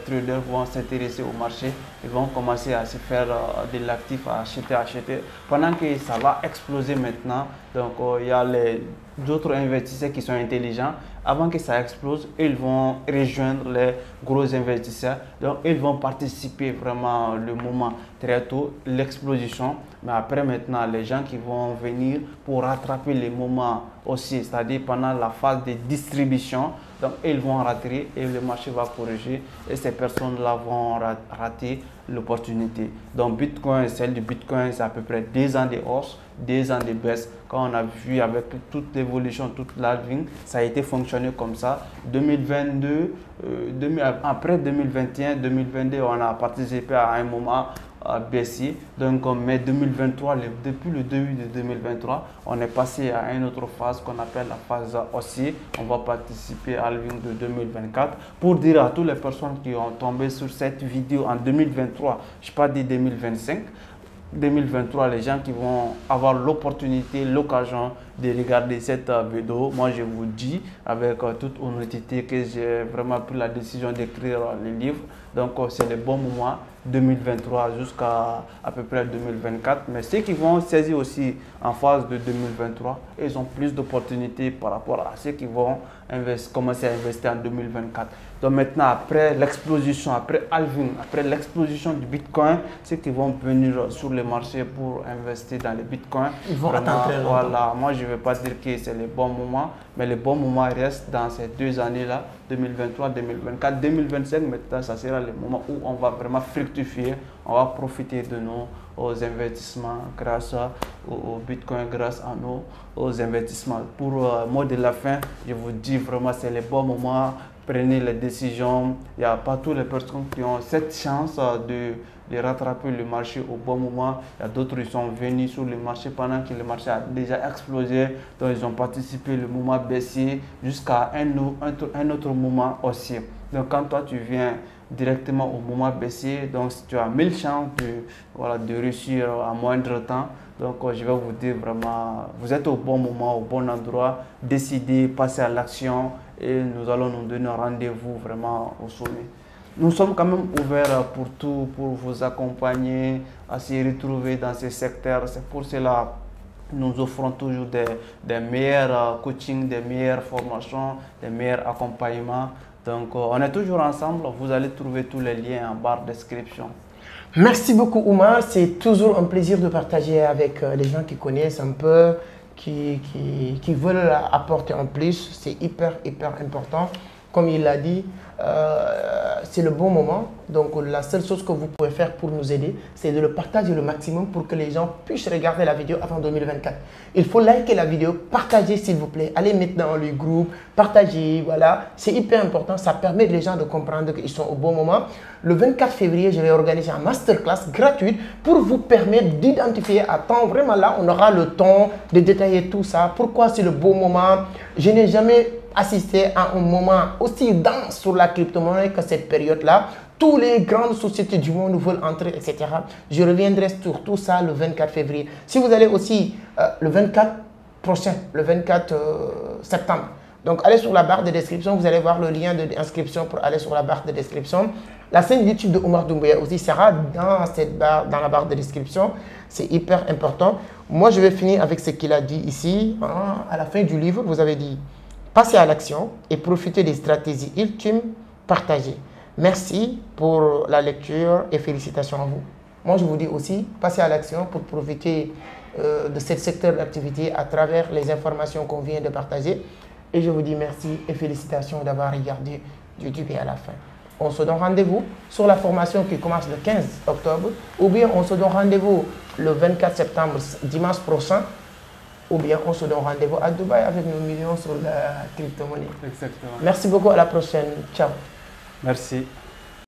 traders vont s'intéresser au marché. Ils vont commencer à se faire de l'actif, à acheter. Pendant que ça va exploser maintenant, donc il y a les d'autres investisseurs qui sont intelligents. Avant que ça explose, ils vont rejoindre les gros investisseurs. Donc, ils vont participer vraiment le moment très tôt, l'explosion. Mais après, maintenant, les gens qui vont venir pour rattraper les moments aussi, c'est-à-dire pendant la phase de distribution, donc ils vont rater et le marché va corriger et ces personnes-là vont rater l'opportunité. Donc, celle du Bitcoin, c'est à peu près 2 ans de hausse, 2 ans de baisse. Quand on a vu avec toute l'évolution, toute l'halving, ça a été fonctionné comme ça. 2022, après 2021, 2022, on a participé à un moment baissier. Donc, mai 2023, depuis le début de 2023, on est passé à une autre phase qu'on appelle la phase haussier. On va participer à l'halving de 2024. Pour dire à toutes les personnes qui ont tombé sur cette vidéo en 2023, je ne sais pas dit 2025, 2023, les gens qui vont avoir l'opportunité, l'occasion de regarder cette vidéo, moi je vous dis avec toute honnêteté que j'ai vraiment pris la décision d'écrire le livre. Donc c'est le bon moment, 2023 jusqu'à à peu près 2024. Mais ceux qui vont saisir aussi en phase de 2023, ils ont plus d'opportunités par rapport à ceux qui vont commencer à investir en 2024. Donc maintenant, après l'explosion, après halving, après l'explosion du Bitcoin, ceux qui vont venir sur le marché pour investir dans le Bitcoin, ils vont attendre très longtemps. Voilà, moi je ne vais pas dire que c'est le bon moment, mais le bon moment reste dans ces 2 années-là, 2023, 2024, 2025. Maintenant, ça sera le moment où on va vraiment fructifier, on va profiter de nos investissements grâce au Bitcoin, grâce à nos investissements. Pour mot de la fin, je vous dis vraiment c'est le bon moment. Prenez les décisions. Il n'y a pas toutes les personnes qui ont cette chance de rattraper le marché au bon moment. Il y a d'autres qui sont venus sur le marché pendant que le marché a déjà explosé. Donc, ils ont participé le moment baissier jusqu'à un autre moment haussier. Donc, quand toi, tu viens directement au moment baissier. Donc, tu as 1000 chances de réussir à moindre temps. Donc, je vais vous dire vraiment, vous êtes au bon moment, au bon endroit. Décidez, passez à l'action et nous allons nous donner un rendez-vous vraiment au sommet. Nous sommes quand même ouverts pour tout, pour vous accompagner, à se retrouver dans ces secteurs. C'est pour cela que nous offrons toujours des meilleurs coachings, des meilleures formations, des meilleurs accompagnements. Donc, on est toujours ensemble. Vous allez trouver tous les liens en barre de description. Merci beaucoup, Oumar. C'est toujours un plaisir de partager avec les gens qui connaissent un peu, qui veulent apporter en plus. C'est hyper important. Comme il l'a dit, c'est le bon moment. Donc, la seule chose que vous pouvez faire pour nous aider, c'est de le partager le maximum pour que les gens puissent regarder la vidéo avant 2024. Il faut liker la vidéo, partager s'il vous plaît. Allez maintenant dans le groupe, partagez, voilà. C'est hyper important. Ça permet les gens de comprendre qu'ils sont au bon moment. Le 24 février, je vais organiser un masterclass gratuite pour vous permettre d'identifier à temps. Vraiment là, on aura le temps de détailler tout ça. Pourquoi c'est le bon moment? Je n'ai jamais assisté à un moment aussi dense sur la crypto-monnaie que cette période-là. Toutes les grandes sociétés du monde veulent entrer, etc. Je reviendrai sur tout ça le 24 février. Si vous allez aussi le 24 prochain, le 24 septembre, donc allez sur la barre de description, vous allez voir le lien d'inscription pour aller sur la barre de description. La chaîne YouTube de Oumar Doumbouya aussi sera dans la barre de description. C'est hyper important. Moi, je vais finir avec ce qu'il a dit ici. À la fin du livre, vous avez dit: passez à l'action et profitez des stratégies ultimes partagées. Merci pour la lecture et félicitations à vous. Moi, je vous dis aussi, passez à l'action pour profiter de ce secteur d'activité à travers les informations qu'on vient de partager. Et je vous dis merci et félicitations d'avoir regardé du début à la fin. On se donne rendez-vous sur la formation qui commence le 15 octobre, ou bien on se donne rendez-vous le 24 septembre, dimanche prochain, ou bien on se donne rendez-vous à Dubaï avec nos millions sur la crypto-monnaie. Exactement. Merci beaucoup, à la prochaine. Ciao. Merci.